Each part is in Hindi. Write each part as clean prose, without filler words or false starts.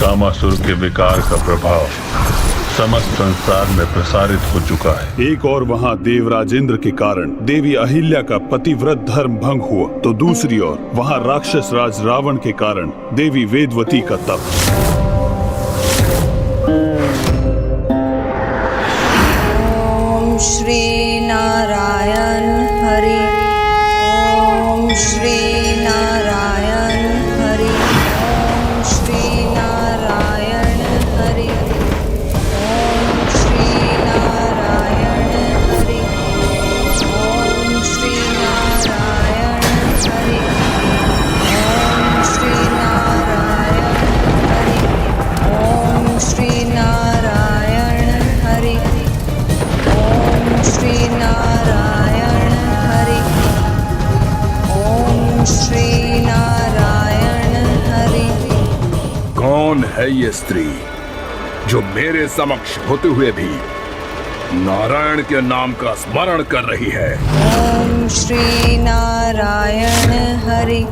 कामासुर के विकार का प्रभाव समस्त संसार में प्रसारित हो चुका है। एक और वहाँ देवराज इंद्र के कारण देवी अहिल्या का पतिव्रत धर्म भंग हुआ, तो दूसरी ओर वहाँ राक्षस राज रावण के कारण देवी वेदवती का तप। ओम श्री नारायण हरि। ओम श्री नारायण हरि। ओम श्री नारायण हरि। ओम श्री नारायण हरि। ओम श्री नारायण हरि। ओम श्री नारायण हरि। ओम श्री नारायण हरि। ओम श्री नारायण हरि। ओम श्री नारायण हरि। कौन है ये स्त्री जो मेरे समक्ष होते हुए भी नारायण के नाम का स्मरण कर रही है? ओम श्री नारायण हरि।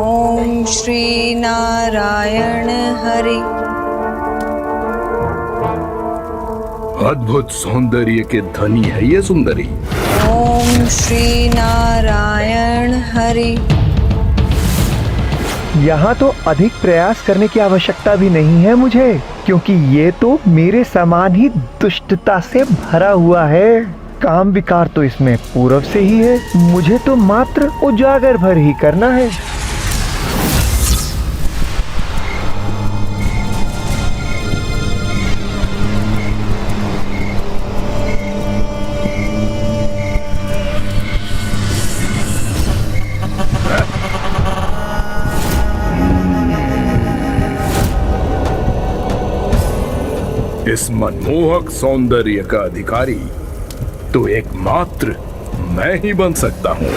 ओम श्री नारायण हरि। अद्भुत सौंदर्य के धनी है ये सुंदरी। ओम श्री नारायण हरि। यहाँ तो अधिक प्रयास करने की आवश्यकता भी नहीं है मुझे, क्योंकि ये तो मेरे समान ही दुष्टता से भरा हुआ है। काम विकार तो इसमें पूर्व से ही है, मुझे तो मात्र उजागर भर ही करना है। इस मनमोहक सौंदर्य का अधिकारी तो एकमात्र मैं ही बन सकता हूँ।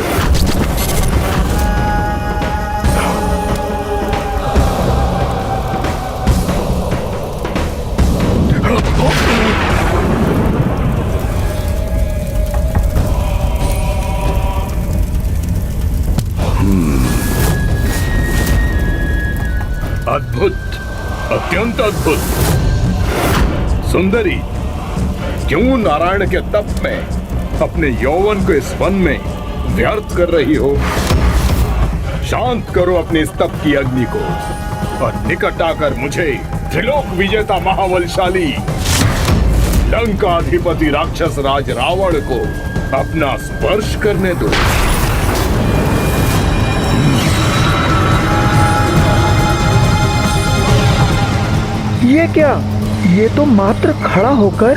अद्भुत, अत्यंत अद्भुत। सुंदरी, क्यों नारायण के तप में अपने यौवन को इस वन में व्यर्थ कर रही हो? शांत करो अपने इस तप की अग्नि को और निकट आकर मुझे त्रिलोक विजेता महाबलशाली लंकाधिपति राक्षस राज रावण को अपना स्पर्श करने दो। ये क्या? ये तो मात्र खड़ा होकर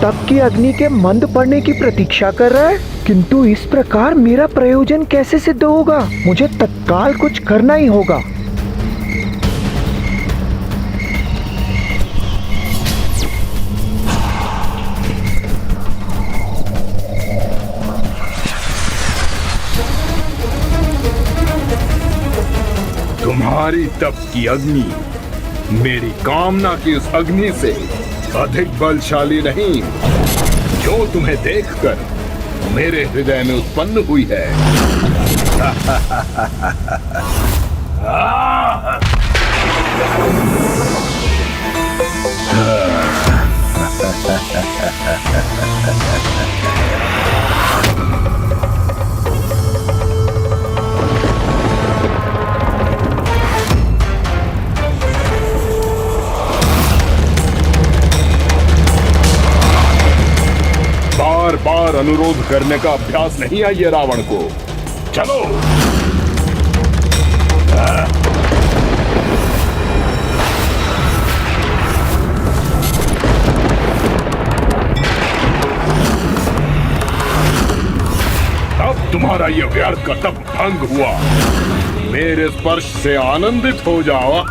तप की अग्नि के मंद पड़ने की प्रतीक्षा कर रहा है, किंतु इस प्रकार मेरा प्रयोजन कैसे सिद्ध होगा? मुझे तत्काल कुछ करना ही होगा। तुम्हारी तप की अग्नि मेरी कामना की उस अग्नि से अधिक बलशाली नहीं, जो तुम्हें देखकर मेरे हृदय में उत्पन्न हुई है। बार बार अनुरोध करने का अभ्यास नहीं है ये रावण को। चलो। अब तुम्हारा ये व्यर्थ का तप भंग हुआ। मेरे स्पर्श से आनंदित हो जाओ।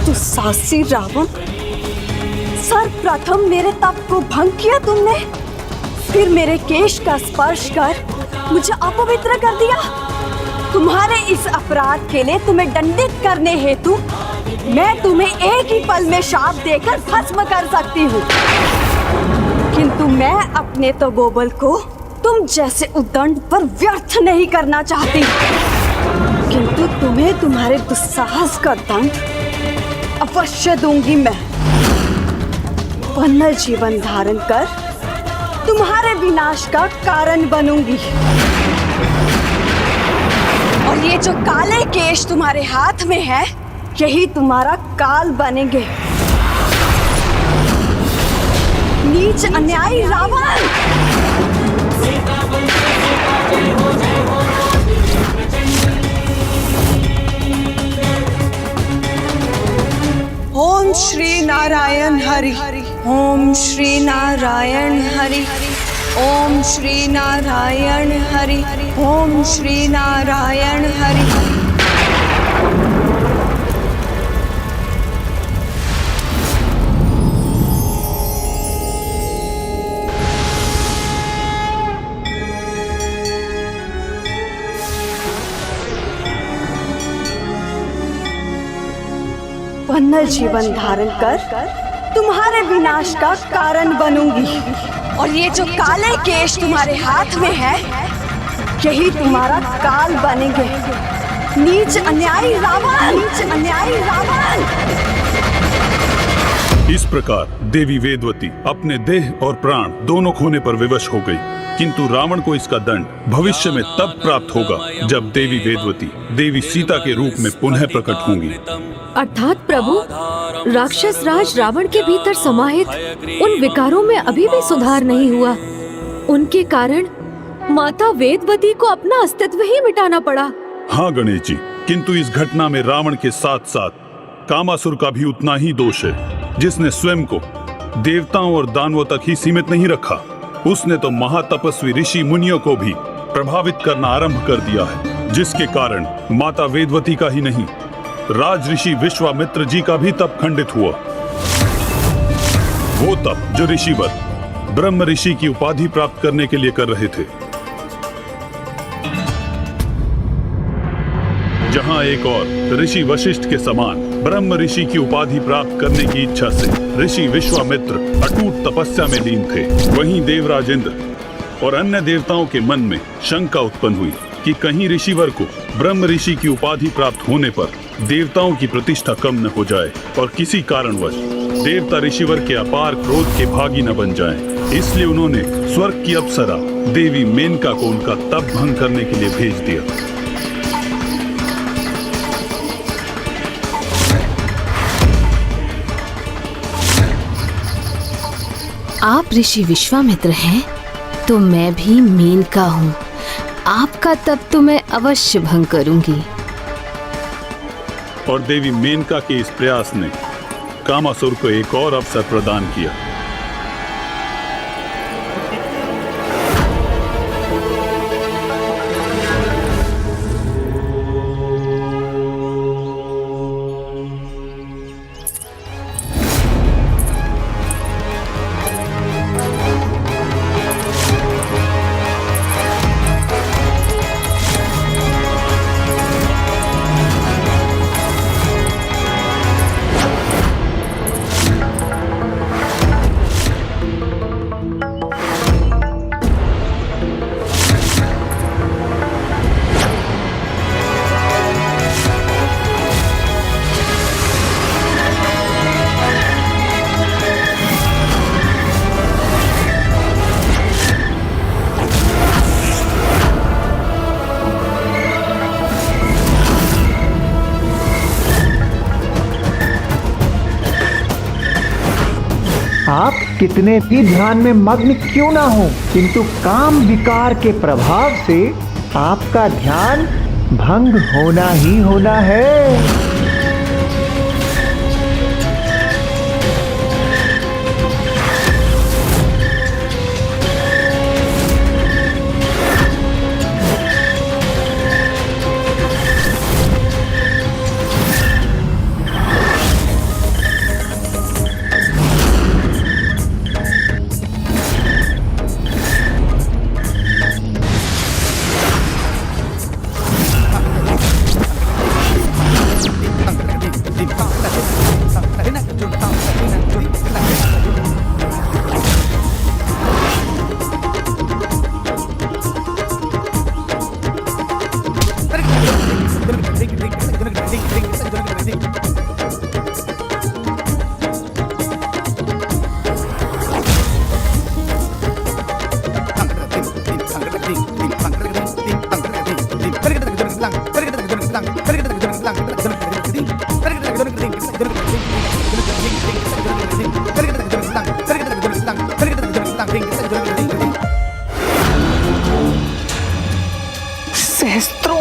तो साहसी रावण, सर्वप्रथम मेरे तप को भंग किया तुमने, फिर मेरे केश का स्पर्श कर मुझे अपवित्र कर दिया। तुम्हारे इस अपराध के लिए तुम्हें दंडित करने हेतु मैं तुम्हें एक ही पल में शाप देकर भस्म कर सकती हूँ, किंतु मैं अपने तपोबल को तुम जैसे उद्दंड पर व्यर्थ नहीं करना चाहती, किंतु तुम्हें तुम्हारे दुस्साहस का दंड अवश्य दूंगी। मैं पुनर्जीवन धारण कर तुम्हारे विनाश का कारण बनूंगी। और ये जो काले केश तुम्हारे हाथ में है, यही तुम्हारा काल बनेंगे। नीच अन्यायी रावण! ओम श्री नारायण हरि। ओम श्री नारायण हरि। ओम श्री नारायण हरि। ओम श्री नारायण हरि। पुनर्जीवन धारण कर तुम्हारे विनाश का कारण बनूंगी। और ये जो काले केश तुम्हारे हाथ में है, यही तुम्हारा काल बनेंगे। नीच अन्यायी रावण! नीच अन्यायी रावण! इस प्रकार देवी वेदवती अपने देह और प्राण दोनों खोने पर विवश हो गई, किंतु रावण को इसका दंड भविष्य में तब प्राप्त होगा जब देवी वेदवती देवी सीता के रूप में पुनः प्रकट होंगी। अर्थात प्रभु, राक्षस राज रावण के भीतर समाहित उन विकारों में अभी भी सुधार नहीं हुआ। उनके कारण माता वेदवती को अपना अस्तित्व ही मिटाना पड़ा। हाँ गणेश जी, किंतु इस घटना में रावण के साथ साथ कामासुर का भी उतना ही दोष है, जिसने स्वयं को देवताओं और दानवों तक ही सीमित नहीं रखा। उसने तो महातपस्वी ऋषि मुनियों को भी प्रभावित करना आरंभ कर दिया है, जिसके कारण माता वेदवती का ही नहीं, राज ऋषि विश्वामित्र जी का भी तप खंडित हुआ। वो तप जो ऋषिवर ब्रह्म ऋषि की उपाधि प्राप्त करने के लिए कर रहे थे। जहां एक और ऋषि वशिष्ठ के समान ब्रह्म ऋषि की उपाधि प्राप्त करने की इच्छा से ऋषि विश्वामित्र अटूट तपस्या में लीन थे, वहीं देवराज इंद्र और अन्य देवताओं के मन में शंका उत्पन्न हुई कि कहीं ऋषिवर को ब्रह्म ऋषि की उपाधि प्राप्त होने पर देवताओं की प्रतिष्ठा कम न हो जाए और किसी कारणवश देवता ऋषिवर के अपार क्रोध के भागी न बन जाएं। इसलिए उन्होंने स्वर्ग की अप्सरा देवी मेनका को उनका तप भंग करने के लिए भेज दिया। आप ऋषि विश्वामित्र हैं, तो मैं भी मेनका हूँ। आपका तप तो मैं अवश्य भंग करूंगी। और देवी मेनका के इस प्रयास ने कामासुर को एक और अवसर प्रदान किया। आप कितने भी ध्यान में मग्न क्यों ना हो, किंतु काम विकार के प्रभाव से आपका ध्यान भंग होना ही होना है।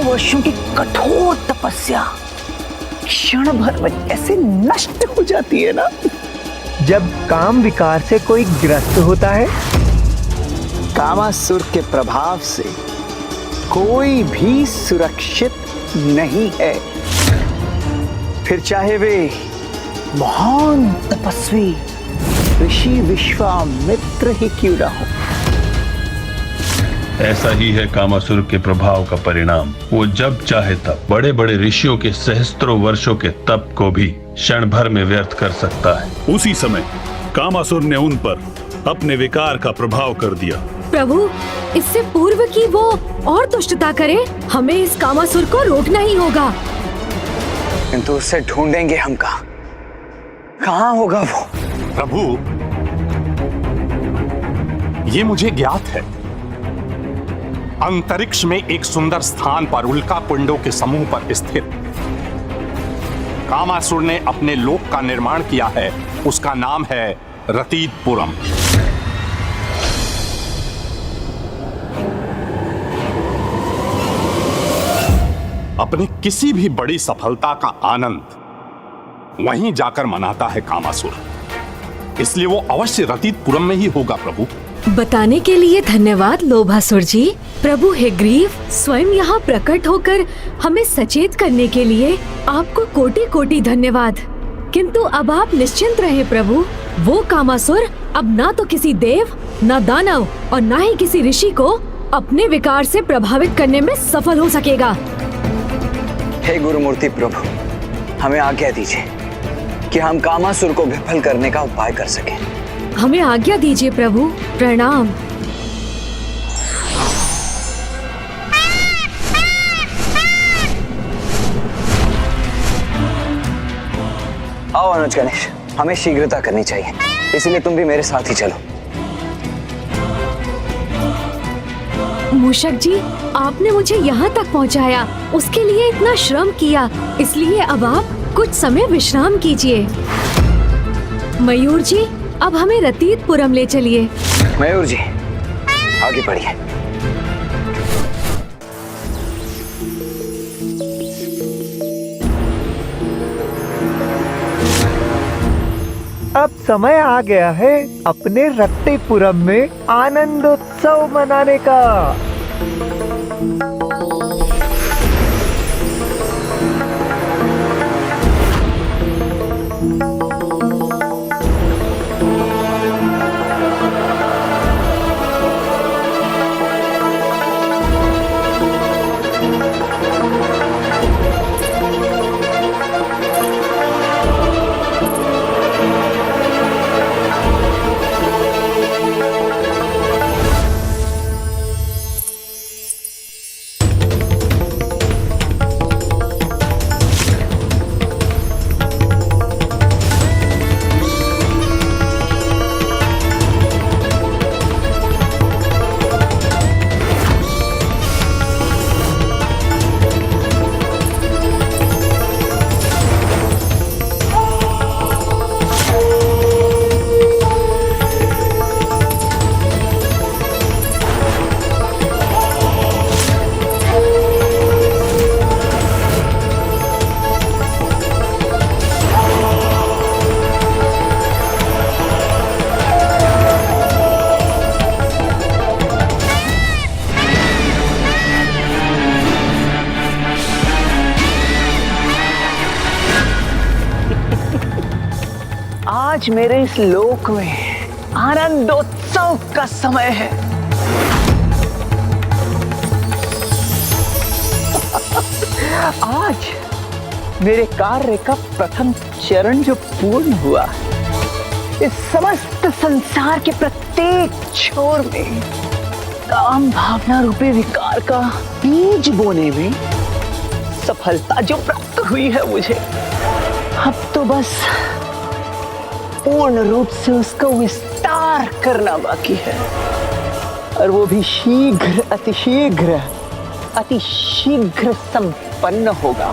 वर्षों की कठोर तपस्या क्षण भर में कैसे नष्ट हो जाती है ना। जब काम विकार से कोई ग्रस्त होता है, कामासुर के प्रभाव से कोई भी सुरक्षित नहीं है, फिर चाहे वे महान तपस्वी ऋषि विश्वामित्र ही क्यों ना हो। ऐसा ही है कामासुर के प्रभाव का परिणाम। वो जब चाहे तब बड़े बड़े ऋषियों के सहस्त्रों वर्षों के तप को भी क्षण भर में व्यर्थ कर सकता है। उसी समय कामासुर ने उन पर अपने विकार का प्रभाव कर दिया। प्रभु, इससे पूर्व की वो और दुष्टता करे, हमें इस कामासुर को रोकना ही होगा। किंतु उसे ढूंढेंगे हम कहाँ होगा वो? प्रभु, ये मुझे ज्ञात है। अंतरिक्ष में एक सुंदर स्थान पर उल्का पिंडों के समूह पर स्थित कामासुर ने अपने लोक का निर्माण किया है। उसका नाम है रतीतपुरम। अपने किसी भी बड़ी सफलता का आनंद वहीं जाकर मनाता है कामासुर, इसलिए वो अवश्य रतीतपुरम में ही होगा। प्रभु, बताने के लिए धन्यवाद लोभासुर जी। प्रभु हेग्रीव स्वयं यहाँ प्रकट होकर हमें सचेत करने के लिए आपको कोटि कोटि धन्यवाद। किंतु अब आप निश्चिंत रहे प्रभु, वो कामासुर अब ना तो किसी देव, ना दानव और ना ही किसी ऋषि को अपने विकार से प्रभावित करने में सफल हो सकेगा। हे गुरुमूर्ति प्रभु, हमें आज्ञा दीजिए कि हम कामासुर को विफल करने का उपाय कर सकें। हमें आज्ञा दीजिए प्रभु। प्रणाम। आओ अनुज गणेश, हमें शीघ्रता करनी चाहिए, इसलिए तुम भी मेरे साथ ही चलो। मूषक जी, आपने मुझे यहाँ तक पहुँचाया, उसके लिए इतना श्रम किया, इसलिए अब आप कुछ समय विश्राम कीजिए। मयूर जी, अब हमें रतीतपुरम ले चलिए। मयूर जी, आगे बढ़िए। अब समय आ गया है अपने रत्तीपुरम में आनंदोत्सव मनाने का। आज मेरे इस लोक में आनंदोत्सव का समय है। आज मेरे कार्य का प्रथम चरण जो पूर्ण हुआ, इस समस्त संसार के प्रत्येक छोर में काम भावना रूपी विकार का बीज बोने में सफलता जो प्राप्त हुई है मुझे, अब तो बस पूर्ण रूप से उसका विस्तार करना बाकी है, और वो भी शीघ्र अति शीघ्र संपन्न होगा।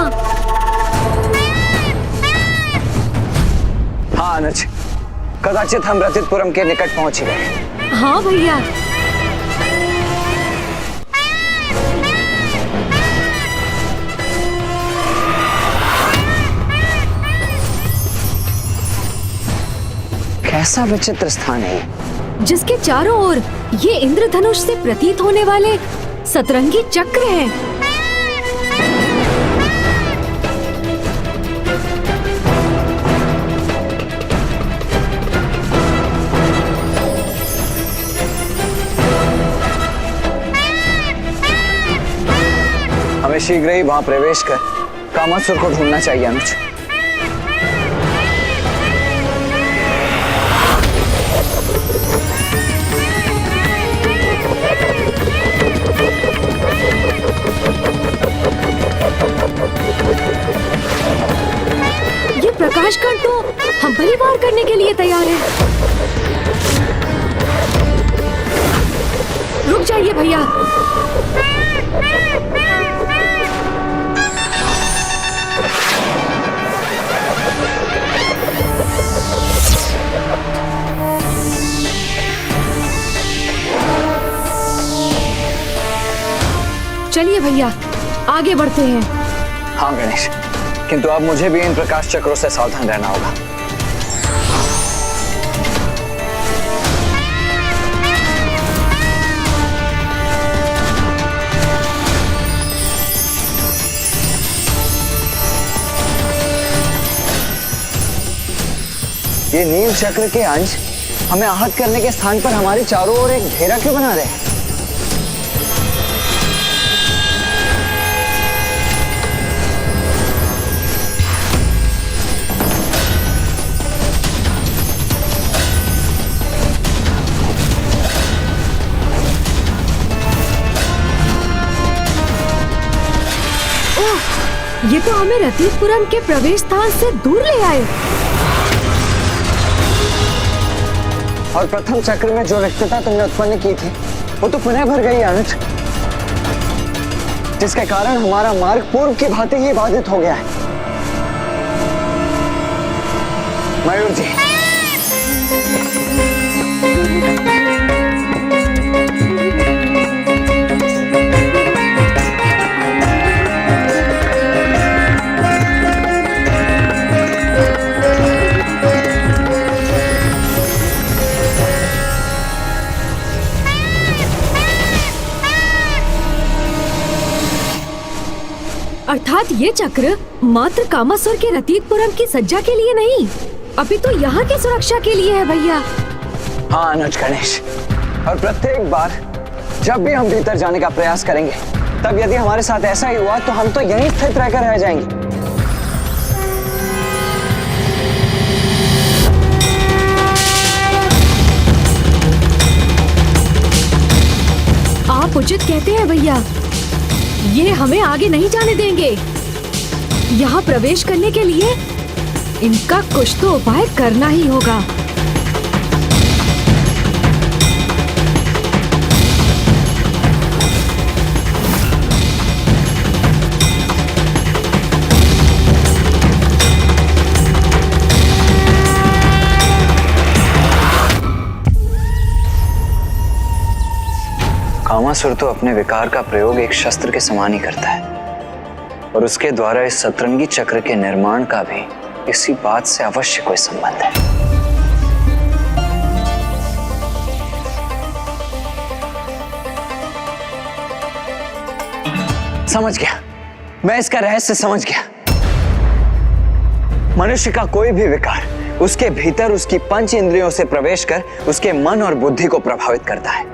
हाँ। हाँ अनुज, कदाचित हम रथितपुरम के निकट पहुंच गए। हाँ भैया। कैसा विचित्र स्थान है ये, जिसके चारों ओर ये इंद्रधनुष से प्रतीत होने वाले सतरंगी चक्र हैं। हमें शीघ्र ही वहां प्रवेश कर कामासुर को ढूंढना चाहिए अनुज। ये प्रकाश कण तो हम पर ही वार करने के लिए तैयार है। रुक जाइए भैया। चलिए भैया, आगे बढ़ते हैं। हाँ गणेश, किंतु अब मुझे भी इन प्रकाश चक्रों से सावधान रहना होगा। ये नील चक्र के अंश हमें आहत करने के स्थान पर हमारे चारों ओर एक घेरा क्यों बना रहे हैं? ये तो हमें रथितपुरम के प्रवेश स्थान से दूर ले आए। और प्रथम चक्र में जो रिक्तता तुमने उत्पन्न की थी वो तो पुनः भर गई अनुज, जिसके कारण हमारा मार्ग पूर्व की भांति ही बाधित हो गया है। मयूर जी, अर्थात ये चक्र मात्र कामासुर के रतीतपुरम की सज्जा के लिए नहीं, अभी तो यहाँ की सुरक्षा के लिए है भैया। हाँ अनुज गणेश, और प्रत्येक बार जब भी हम भीतर जाने का प्रयास करेंगे, तब यदि हमारे साथ ऐसा ही हुआ तो हम तो यहीं स्थित रहकर रह जाएंगे। आप उचित कहते हैं भैया, ये हमें आगे नहीं जाने देंगे। यहाँ प्रवेश करने के लिए इनका कुछ तो उपाय करना ही होगा। कामासुर तो अपने विकार का प्रयोग एक शस्त्र के समान ही करता है, और उसके द्वारा इस सतरंगी चक्र के निर्माण का भी इसी बात से अवश्य कोई संबंध है। समझ गया, मैं इसका रहस्य समझ गया। मनुष्य का कोई भी विकार उसके भीतर उसकी पंच इंद्रियों से प्रवेश कर उसके मन और बुद्धि को प्रभावित करता है।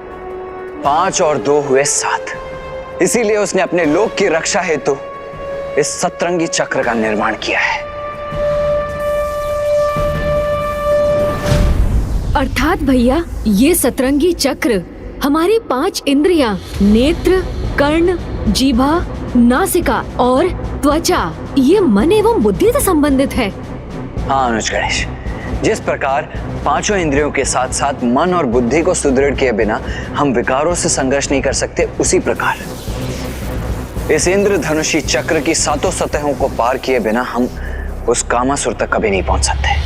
5 और 2 हुए 7, इसीलिए उसने अपने लोक की रक्षा हेतु इस सतरंगी चक्र का निर्माण किया है। अर्थात भैया, ये सतरंगी चक्र हमारी 5 इंद्रियां नेत्र, कर्ण, जीभा, नासिका और त्वचा, ये मन एवं बुद्धि से संबंधित है। हाँ अनुज गणेश, जिस प्रकार 5 इंद्रियों के साथ साथ मन और बुद्धि को सुदृढ़ किए बिना हम विकारों से संघर्ष नहीं कर सकते, उसी प्रकार इस इंद्रधनुषी चक्र की 7 सतहों को पार किए बिना हम उस कामासुर तक कभी नहीं पहुंच सकते।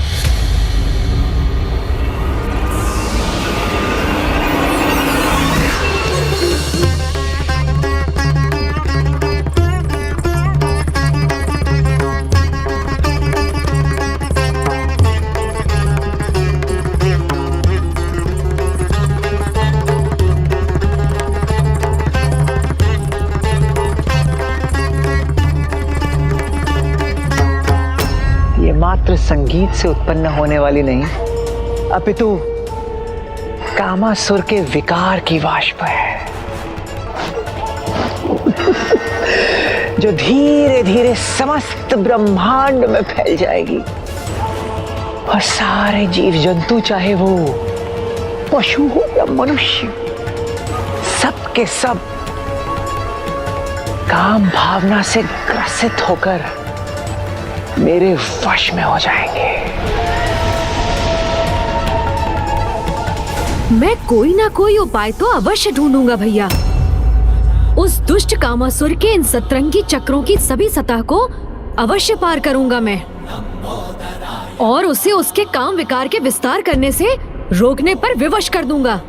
मात्र संगीत से उत्पन्न होने वाली नहीं, अपितु कामासुर के विकार की वाष्प है जो धीरे धीरे समस्त ब्रह्मांड में फैल जाएगी और सारे जीव जंतु, चाहे वो पशु हो या मनुष्य, सब के सब काम भावना से ग्रसित होकर मेरे वश में हो जाएंगे। मैं कोई ना कोई उपाय तो अवश्य ढूंढूंगा भैया। उस दुष्ट कामासुर के इन सतरंगी चक्रों की सभी सतह को अवश्य पार करूंगा मैं, और उसे उसके काम विकार के विस्तार करने से रोकने पर विवश कर दूंगा।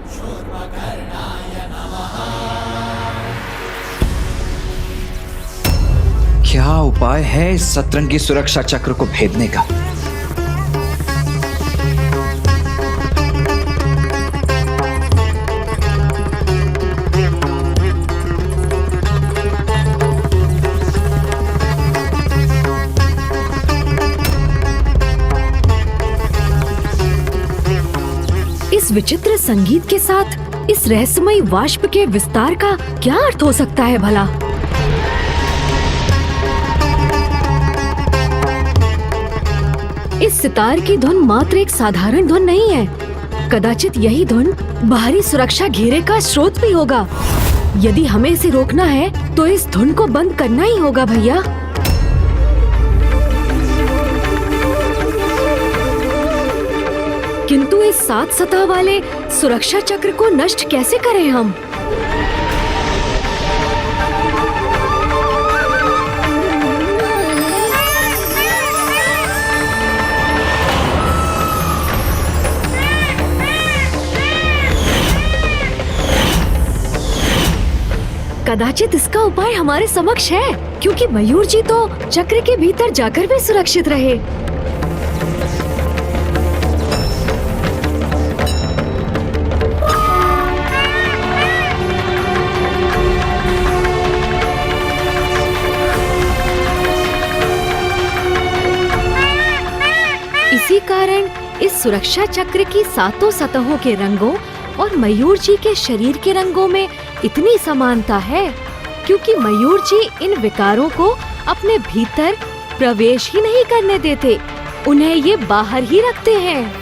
क्या उपाय है इस सतरंगी सुरक्षा चक्र को भेदने का? इस विचित्र संगीत के साथ इस रहस्यमयी वाष्प के विस्तार का क्या अर्थ हो सकता है भला? इस सितार की धुन मात्र एक साधारण धुन नहीं है। कदाचित यही धुन बाहरी सुरक्षा घेरे का स्रोत भी होगा। यदि हमें इसे रोकना है तो इस धुन को बंद करना ही होगा भैया। किंतु इस 7 सतह वाले सुरक्षा चक्र को नष्ट कैसे करें हम? कदाचित इसका उपाय हमारे समक्ष है, क्योंकि मयूर जी तो चक्र के भीतर जाकर भी सुरक्षित रहे। इसी कारण इस सुरक्षा चक्र की 7 सतहों के रंगों और मयूर जी के शरीर के रंगों में इतनी समानता है, क्योंकि मयूर जी इन विकारों को अपने भीतर प्रवेश ही नहीं करने देते, उन्हें ये बाहर ही रखते हैं।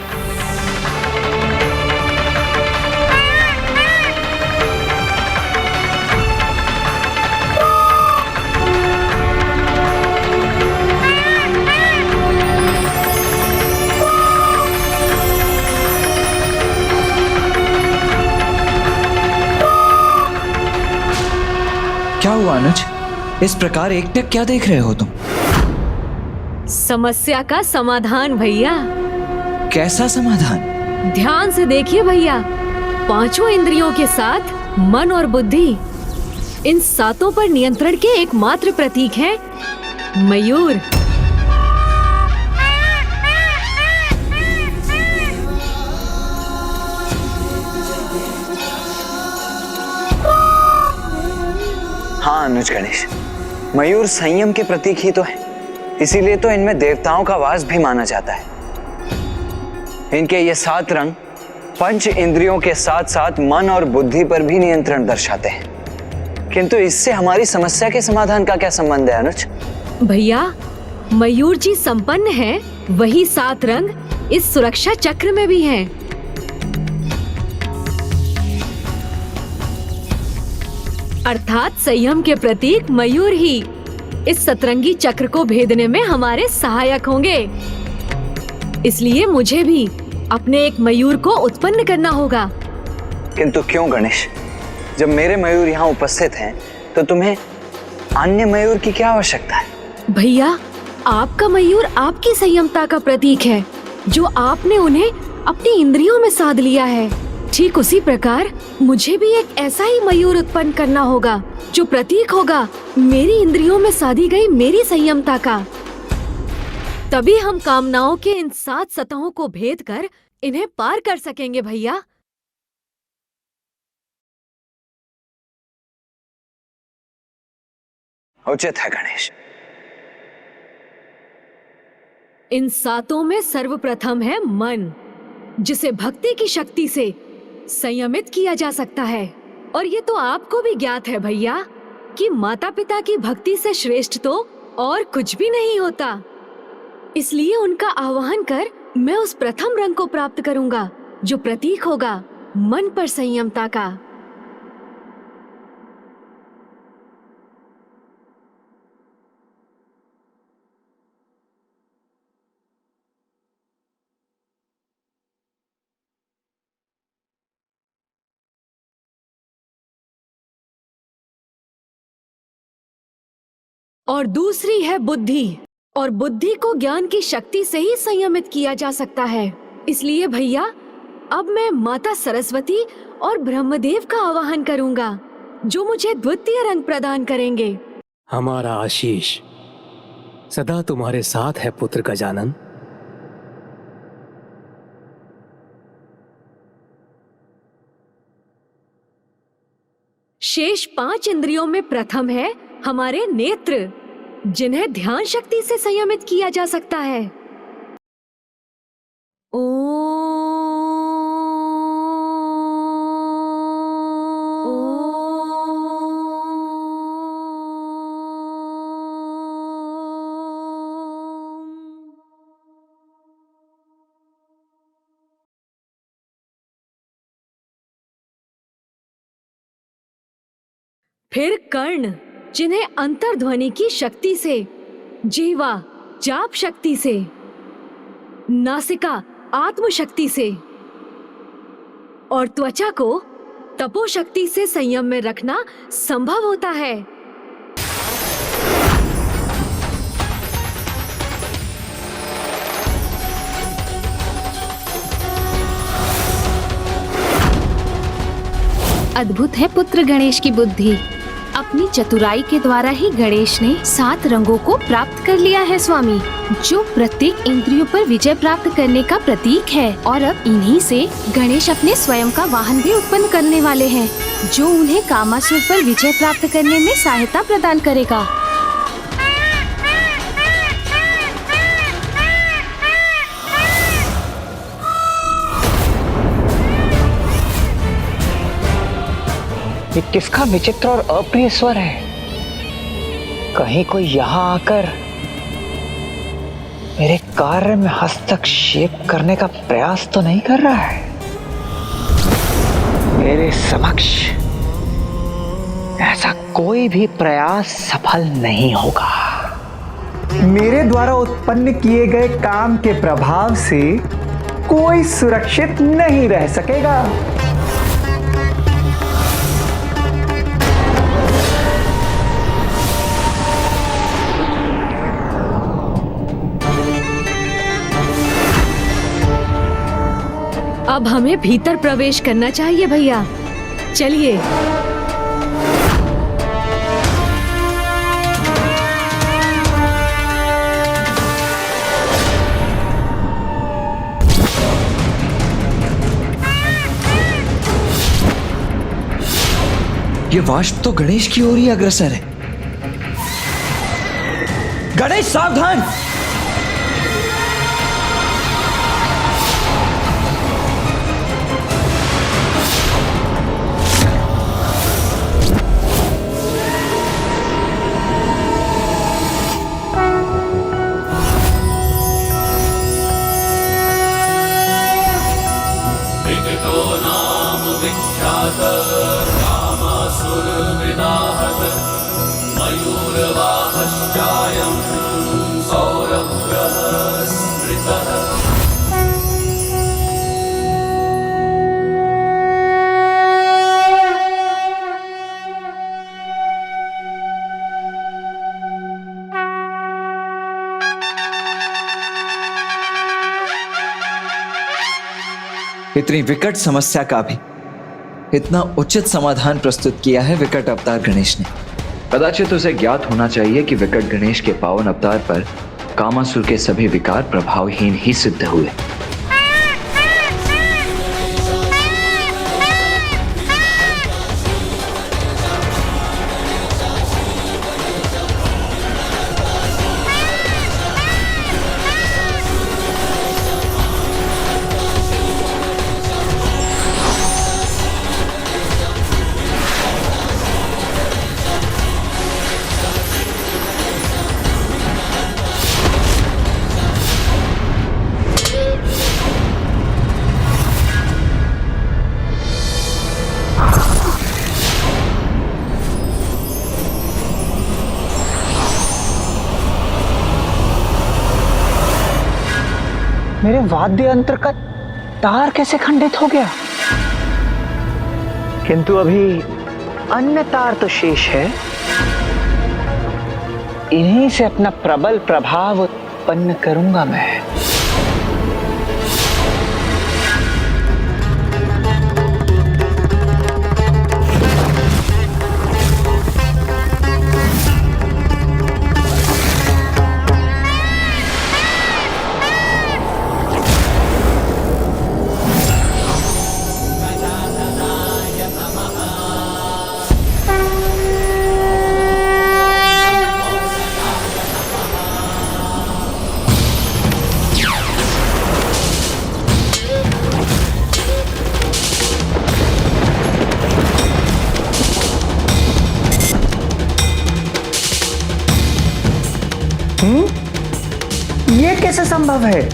क्या हुआ अनुज? इस प्रकार एकटक क्या देख रहे हो तुम? समस्या का समाधान भैया। कैसा समाधान? ध्यान से देखिए भैया। 5 इंद्रियों के साथ मन और बुद्धि, इन 7 पर नियंत्रण के एकमात्र प्रतीक हैं मयूर। हाँ अनुज गणेश, मयूर संयम के प्रतीक ही तो है, इसीलिए तो इनमें देवताओं का वास भी माना जाता है। इनके ये 7 रंग 5 इंद्रियों के साथ साथ मन और बुद्धि पर भी नियंत्रण दर्शाते हैं। किंतु इससे हमारी समस्या के समाधान का क्या संबंध है अनुज? भैया, मयूर जी संपन्न है, वही 7 रंग इस सुरक्षा चक्र में भी हैं। अर्थात संयम के प्रतीक मयूर ही इस सतरंगी चक्र को भेदने में हमारे सहायक होंगे। इसलिए मुझे भी अपने एक मयूर को उत्पन्न करना होगा। किंतु क्यों गणेश? जब मेरे मयूर यहाँ उपस्थित हैं, तो तुम्हें अन्य मयूर की क्या आवश्यकता है? भैया, आपका मयूर आपकी संयमता का प्रतीक है, जो आपने उन्हें अपनी इंद्रियों में साध लिया है। ठीक उसी प्रकार मुझे भी एक ऐसा ही मयूर उत्पन्न करना होगा, जो प्रतीक होगा मेरी इंद्रियों में साधी गई मेरी संयमता का। तभी हम कामनाओं के इन 7 सतहों को भेद कर इन्हें पार कर सकेंगे भैया। उचित है गणेश। इन 7 में सर्वप्रथम है मन, जिसे भक्ति की शक्ति से संयमित किया जा सकता है। और ये तो आपको भी ज्ञात है भैया कि माता पिता की भक्ति से श्रेष्ठ तो और कुछ भी नहीं होता। इसलिए उनका आवाहन कर मैं उस प्रथम रंग को प्राप्त करूंगा, जो प्रतीक होगा मन पर संयमता का। और दूसरी है बुद्धि, और बुद्धि को ज्ञान की शक्ति से ही संयमित किया जा सकता है। इसलिए भैया, अब मैं माता सरस्वती और ब्रह्मदेव का आवाहन करूंगा, जो मुझे द्वितीय रंग प्रदान करेंगे। हमारा आशीष सदा तुम्हारे साथ है पुत्र गजानन। शेष 5 इंद्रियों में प्रथम है हमारे नेत्र, जिन्हें ध्यान शक्ति से संयमित किया जा सकता है। फिर कर्ण, जिन्हें अंतर्ध्वनि की शक्ति से, जीवा जाप शक्ति से, नासिका आत्म शक्ति से और त्वचा को तपो शक्ति से संयम में रखना संभव होता है। अद्भुत है पुत्र गणेश की बुद्धि। अपनी चतुराई के द्वारा ही गणेश ने 7 रंगों को प्राप्त कर लिया है स्वामी, जो प्रत्येक इंद्रियों पर विजय प्राप्त करने का प्रतीक है। और अब इन्हीं से गणेश अपने स्वयं का वाहन भी उत्पन्न करने वाले हैं, जो उन्हें कामासुर पर विजय प्राप्त करने में सहायता प्रदान करेगा। ये किसका विचित्र और अप्रिय स्वर है? कहीं कोई यहाँ आकर मेरे कार्य में हस्तक्षेप करने का प्रयास तो नहीं कर रहा है? मेरे समक्ष ऐसा कोई भी प्रयास सफल नहीं होगा। मेरे द्वारा उत्पन्न किए गए काम के प्रभाव से कोई सुरक्षित नहीं रह सकेगा। अब हमें भीतर प्रवेश करना चाहिए भैया, चलिए। ये वाष्प तो गणेश की ओर ही अग्रसर है। गणेश सावधान! इतनी विकट समस्या का भी इतना उचित समाधान प्रस्तुत किया है विकट अवतार गणेश ने। कदाचित उसे ज्ञात होना चाहिए कि विकट गणेश के पावन अवतार पर कामासुर के सभी विकार प्रभावहीन ही सिद्ध हुए। मेरे वाद्य यंत्र का तार कैसे खंडित हो गया? किंतु अभी अन्य तार तो शेष है। इन्हीं से अपना प्रबल प्रभाव उत्पन्न करूंगा मैं। ये कैसे संभव है?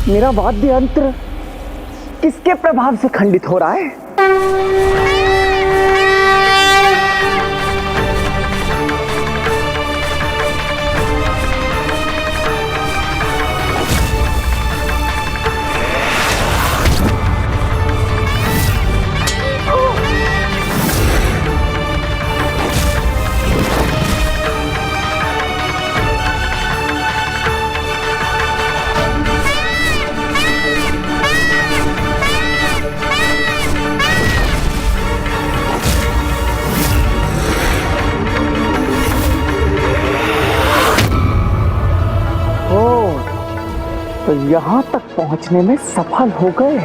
मेरा वाद्य यंत्र किसके प्रभाव से खंडित हो रहा है? तो यहां तक पहुंचने में सफल हो गए।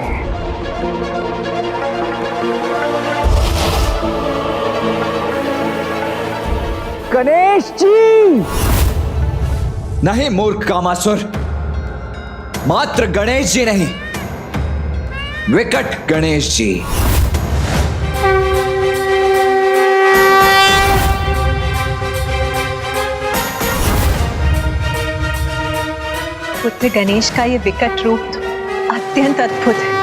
गणेश जी! नहीं मूर्ख कामासुर, मात्र गणेश जी नहीं, विकट गणेश जी। पुत्र गणेश का ये विकट रूप तो अत्यंत अद्भुत है।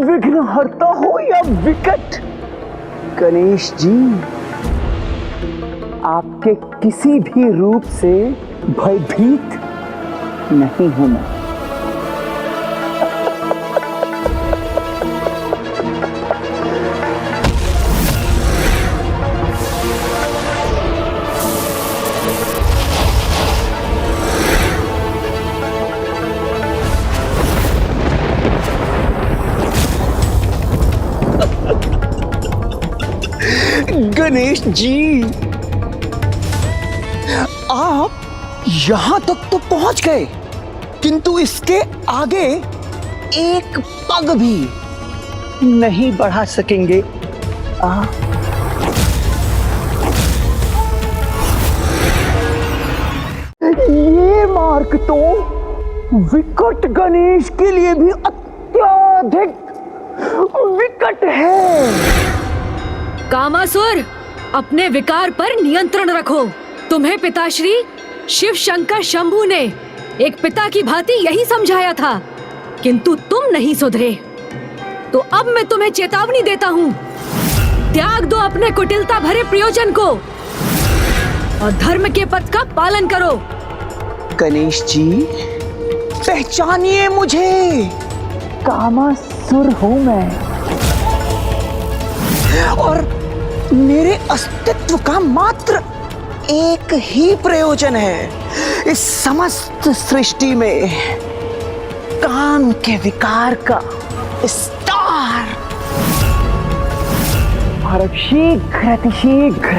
विघ्नहर्ता हो या विकट गणेश जी, आपके किसी भी रूप से भयभीत नहीं हूं मैं। गणेश जी, आप यहां तक तो पहुंच गए, किंतु इसके आगे एक पग भी नहीं बढ़ा सकेंगे। ये मार्ग तो विकट गणेश के लिए भी अत्यधिक विकट है। कामासुर, अपने विकार पर नियंत्रण रखो। तुम्हें पिताश्री शिव शंकर शंभू ने एक पिता की भांति यही समझाया था, किंतु तुम नहीं सुधरे। तो अब मैं तुम्हें चेतावनी देता हूँ, त्याग दो अपने कुटिलता भरे प्रयोजन को और धर्म के पथ का पालन करो। गणेश जी, पहचानिए मुझे, कामासुर हूं मैं, और मेरे अस्तित्व का मात्र एक ही प्रयोजन है इस समस्त सृष्टि में, काम के विकार का विस्तार। और अब शीघ्र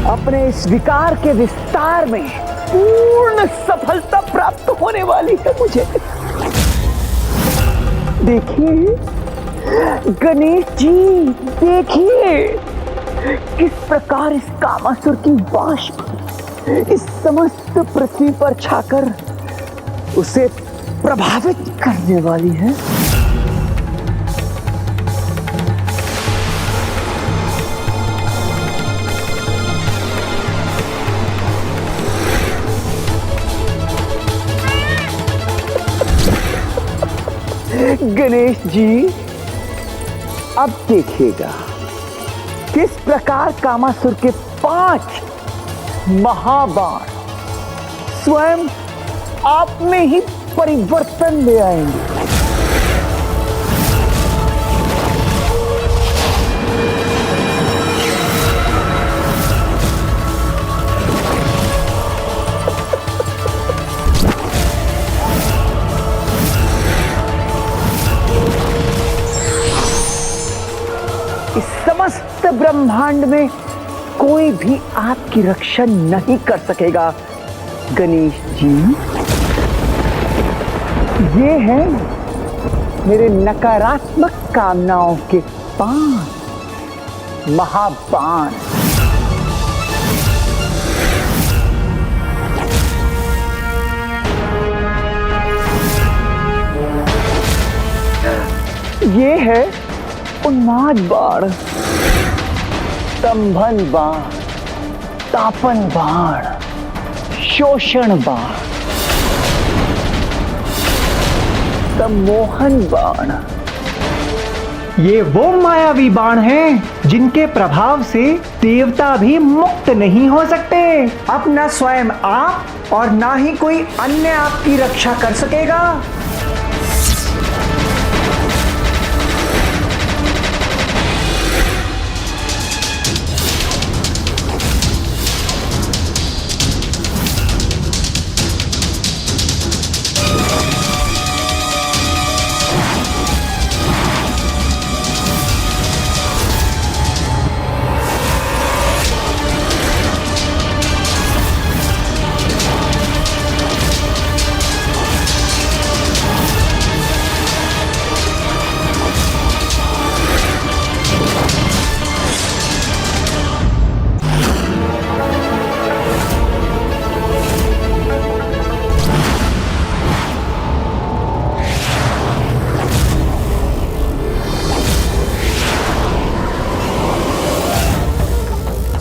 अपने इस विकार के विस्तार में पूर्ण सफलता प्राप्त होने वाली है मुझे। देखिए गणेश जी, देखिए किस प्रकार इस कामासुर की वाष्प इस समस्त पृथ्वी पर छाकर उसे प्रभावित करने वाली है। गणेश जी, अब देखिएगा किस प्रकार कामासुर के 5 महाबाण स्वयं आप में ही परिवर्तन ले आएंगे। इस समस्त ब्रह्मांड में कोई भी आपकी रक्षा नहीं कर सकेगा गणेश जी। ये है मेरे नकारात्मक कामनाओं के 5 महाबाण। ये है उन्माद बाण, स्तंभन बाण, तापन बाण, शोषण बाण, सम्मोहन बाण। ये वो मायावी बाण हैं जिनके प्रभाव से देवता भी मुक्त नहीं हो सकते। अब न स्वयं आप और ना ही कोई अन्य आपकी रक्षा कर सकेगा।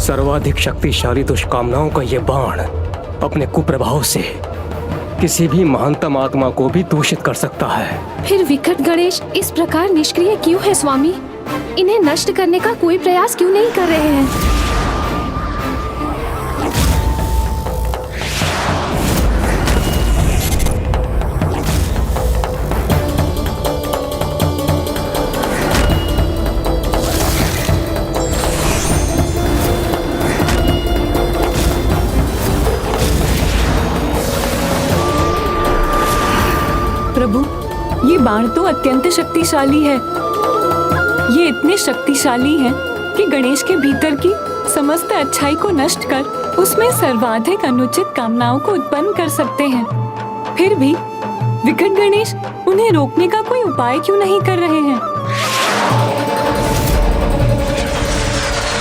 सर्वाधिक शक्तिशाली दुष्कामनाओं का ये बाण अपने कुप्रभाव से किसी भी महानतम आत्मा को भी दूषित कर सकता है। फिर विकट गणेश इस प्रकार निष्क्रिय क्यों है स्वामी? इन्हें नष्ट करने का कोई प्रयास क्यों नहीं कर रहे हैं? प्रभु, ये बाण तो अत्यंत शक्तिशाली है। ये इतने शक्तिशाली हैं कि गणेश के भीतर की समस्त अच्छाई को नष्ट कर उसमें सर्वाधिक अनुचित कामनाओं को उत्पन्न कर सकते हैं। फिर भी विकट गणेश उन्हें रोकने का कोई उपाय क्यों नहीं कर रहे हैं?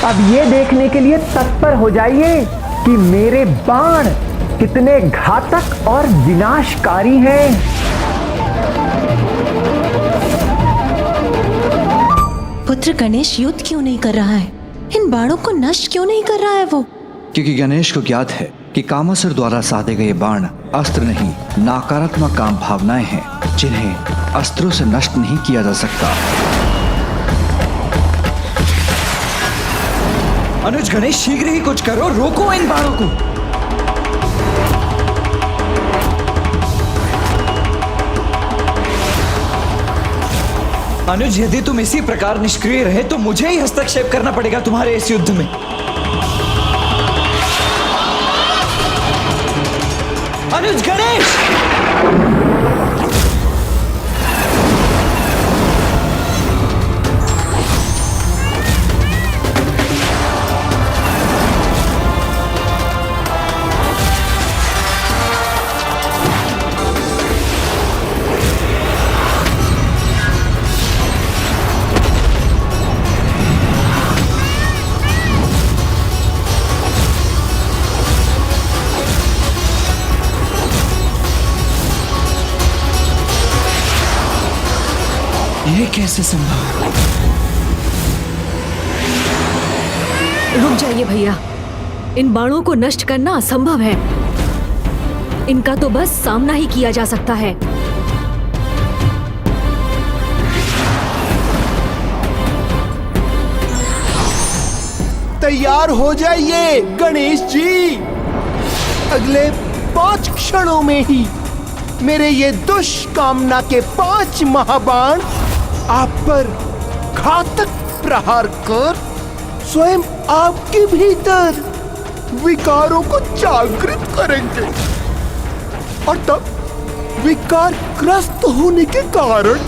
अब ये देखने के लिए तत्पर हो जाइए कि मेरे बाण कितने घातक और विनाशकारी हैं। पुत्र गणेश युद्ध क्यों नहीं कर रहा है? इन बाणों को नष्ट क्यों नहीं कर रहा है वो? क्योंकि गणेश को ज्ञात है कि कामासुर द्वारा साधे गए बाण अस्त्र नहीं, नकारात्मक काम भावनाएं हैं जिन्हें अस्त्रों से नष्ट नहीं किया जा सकता। अनुज गणेश, शीघ्र ही कुछ करो, रोको इन बाणों को। अनुज, यदि तुम इसी प्रकार निष्क्रिय रहे तो मुझे ही हस्तक्षेप करना पड़ेगा तुम्हारे इस युद्ध में। अनुज गणेश! ये कैसे संभव? रुक जाइए भैया, इन बाणों को नष्ट करना असंभव है। इनका तो बस सामना ही किया जा सकता है। तैयार हो जाइए गणेश जी। अगले 5 क्षणों में ही मेरे ये दुष्कामना के 5 महाबाण आप पर घातक प्रहार कर स्वयं आपके भीतर विकारों को जागृत करेंगे और तब विकारग्रस्त होने के कारण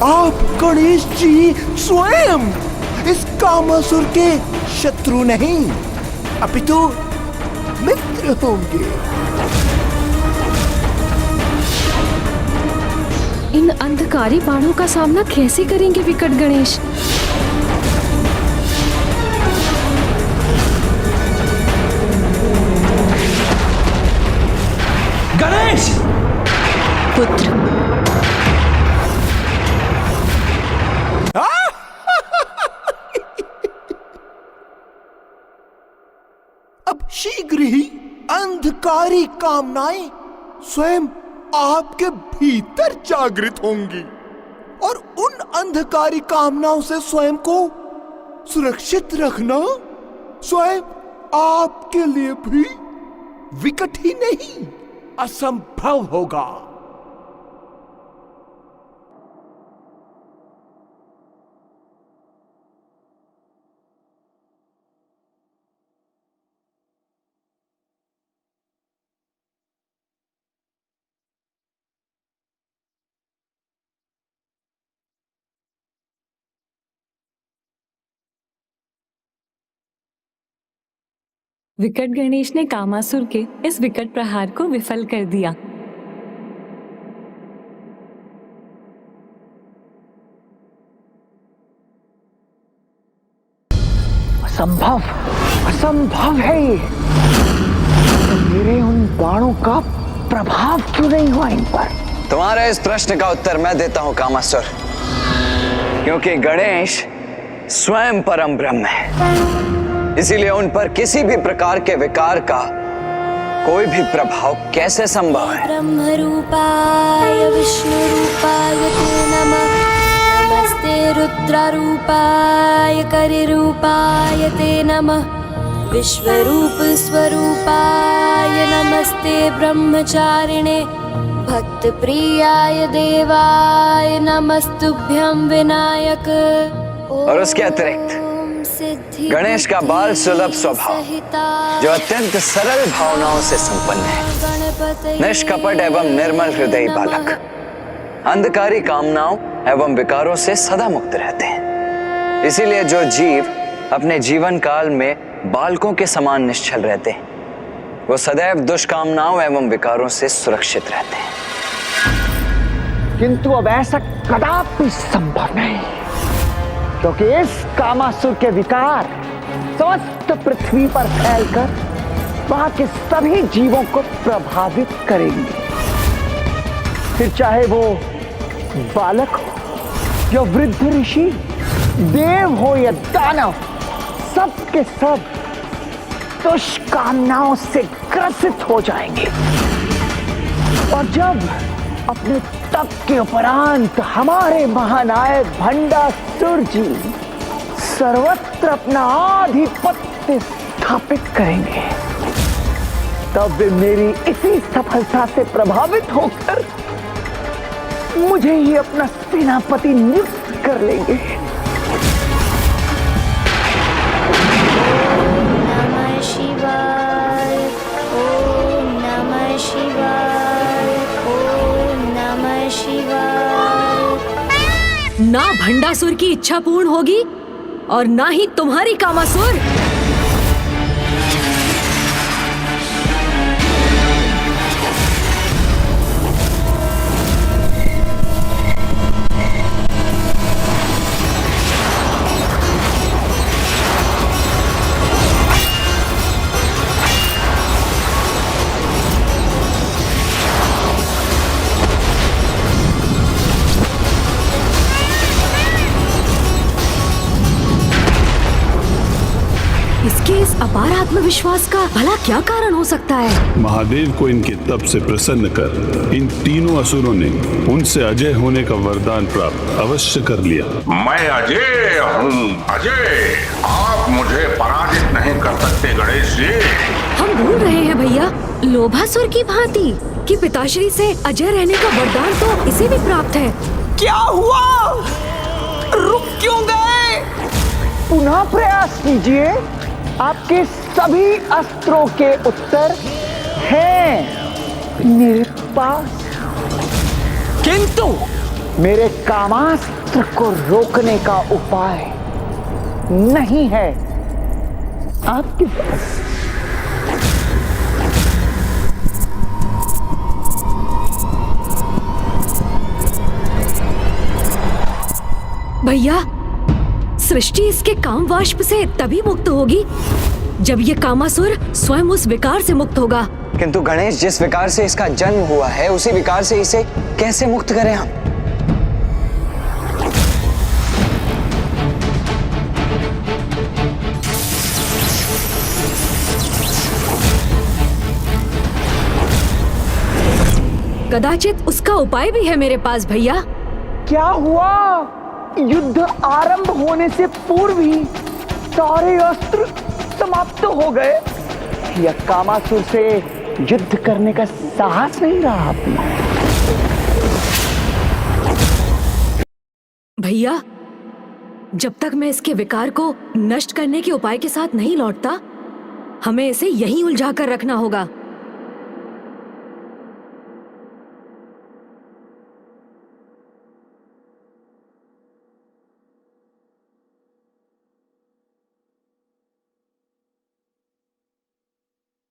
आप गणेश जी स्वयं इस कामासुर के शत्रु नहीं अपितु मित्र होंगे। इन अंधकारी बाणों का सामना कैसे करेंगे विकट गणेश? गणेश! पुत्र अब शीघ्र ही अंधकारी कामनाएं स्वयं आपके भीतर जागृत होंगी और उन अंधकारी कामनाओं से स्वयं को सुरक्षित रखना स्वयं आपके लिए भी विकट ही नहीं असंभव होगा। विकट गणेश ने कामासुर के इस विकट प्रहार को विफल कर दिया। असंभव, असंभव है ये। तो मेरे उन बाणों का प्रभाव क्यों नहीं हुआ इन पर? तुम्हारे इस प्रश्न का उत्तर मैं देता हूं कामासुर, क्योंकि गणेश स्वयं परम ब्रह्म है, इसीलिए उन पर किसी भी प्रकार के विकार का कोई भी प्रभाव कैसे संभव है? ब्रह्म रूपाय विष्णु रूपाय ते नमः। नमस्ते रुद्र रूपाय करि रूपाय ते नमः। विश्वरूप स्वरूपाय नमस्ते ब्रह्मचारिणे। भक्त प्रियाय देवाय नमस्तुभ्यं विनायक। और उसके अतिरिक्त गणेश का बाल सुलभ स्वभाव जो अत्यंत सरल भावनाओं से संपन्न है, निष्कपट एवं निर्मल हृदय बालक, अंधकारी कामनाओं एवं विकारों से सदा मुक्त रहते हैं। इसीलिए जो जीव अपने जीवन काल में बालकों के समान निश्चल रहते हैं। वो सदैव दुष्कामनाओं एवं विकारों से सुरक्षित रहते हैं। किंतु अब ऐसा कदापि संभव नहीं, क्योंकि इस कामासुर के विकार समस्त पृथ्वी पर फैलकर वहां के सभी जीवों को प्रभावित करेंगे। फिर चाहे वो बालक हो या वृद्ध ऋषि, देव हो या दानव, सब के सब दुष्कामनाओं से ग्रसित हो जाएंगे। और जब अपने तप के उपरांत हमारे महानायक भंडासुर जी सर्वत्र अपना आधिपत्य स्थापित करेंगे, तब वे मेरी इसी सफलता से प्रभावित होकर मुझे ही अपना सेनापति नियुक्त कर लेंगे। नमः शिवाय, ओम नमः शिवाय, ओम नमः शिवाय। ना भंडासुर की इच्छा पूर्ण होगी और ना ही तुम्हारी कामासुर। इसके इस अपार आत्मविश्वास का भला क्या कारण हो सकता है? महादेव को इनके तप से प्रसन्न कर इन तीनों असुरों ने उनसे अजय होने का वरदान प्राप्त अवश्य कर लिया। मैं अजय हूँ, अजय। आप मुझे पराजित नहीं कर सकते गणेश जी। हम भूल रहे हैं भैया, लोभासुर की भांति कि पिताश्री से अजय रहने का वरदान तो इसे भी प्राप्त है। क्या हुआ? रुक क्यों गए? पुनः प्रयास कीजिए, आपके सभी अस्त्रों के उत्तर हैं मेरे पास। किंतु मेरे कामास्त्र को रोकने का उपाय नहीं है आपके पास। भैया, सृष्टि इसके काम वाष्प से तभी मुक्त होगी जब ये कामासुर स्वयं उस विकार से मुक्त होगा। किंतु गणेश, जिस विकार से इसका जन्म हुआ है उसी विकार से इसे कैसे मुक्त करें हम? कदाचित उसका उपाय भी है मेरे पास भैया। क्या हुआ? युद्ध आरंभ होने से पूर्व ही सारे अस्त्र समाप्त हो गए। या कामासुर से युद्ध करने का साहस नहीं रहा आपने? भैया, जब तक मैं इसके विकार को नष्ट करने के उपाय के साथ नहीं लौटता, हमें इसे यहीं उलझा कर रखना होगा।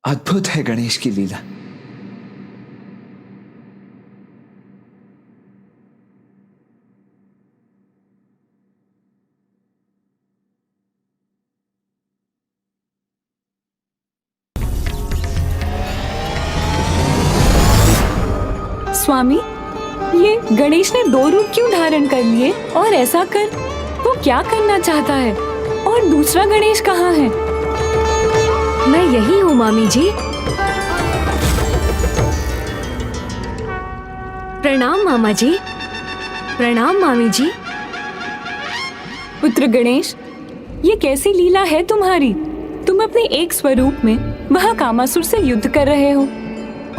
अद्भुत है गणेश की लीला। स्वामी, ये गणेश ने 2 रूप क्यों धारण कर लिए? और ऐसा कर वो क्या करना चाहता है? और दूसरा गणेश कहाँ है? मैं यही हूँ मामी जी। प्रणाम मामा जी। प्रणाम मामी जी। पुत्र गणेश, ये कैसी लीला है तुम्हारी? तुम अपने एक स्वरूप में वहाँ कामासुर से युद्ध कर रहे हो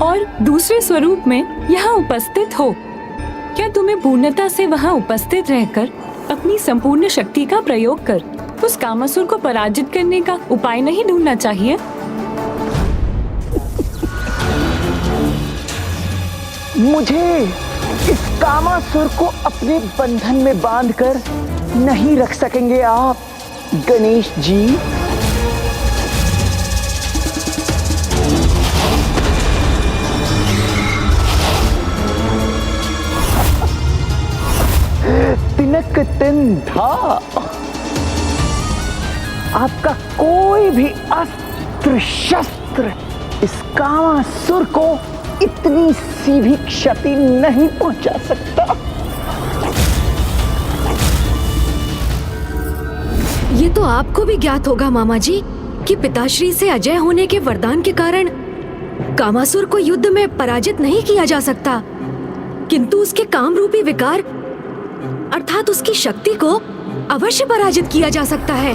और दूसरे स्वरूप में यहाँ उपस्थित हो। क्या तुम्हें पूर्णता से वहाँ उपस्थित रहकर अपनी संपूर्ण शक्ति का प्रयोग कर उस कामासुर को पराजित करने का उपाय नहीं ढूंढना चाहिए? मुझे इस कामासुर को अपने बंधन में बांधकर नहीं रख सकेंगे आप। गणेश जी। तिनक तिन था। आपका कोई भी अस्त्र शस्त्र इस कामासुर को इतनी सी भी क्षति नहीं पहुंचा सकता। ये तो आपको भी ज्ञात होगा मामा जी कि पिताश्री से अजय होने के वरदान के कारण कामासुर को युद्ध में पराजित नहीं किया जा सकता, किंतु उसके काम रूपी विकार अर्थात उसकी शक्ति को अवश्य पराजित किया जा सकता है।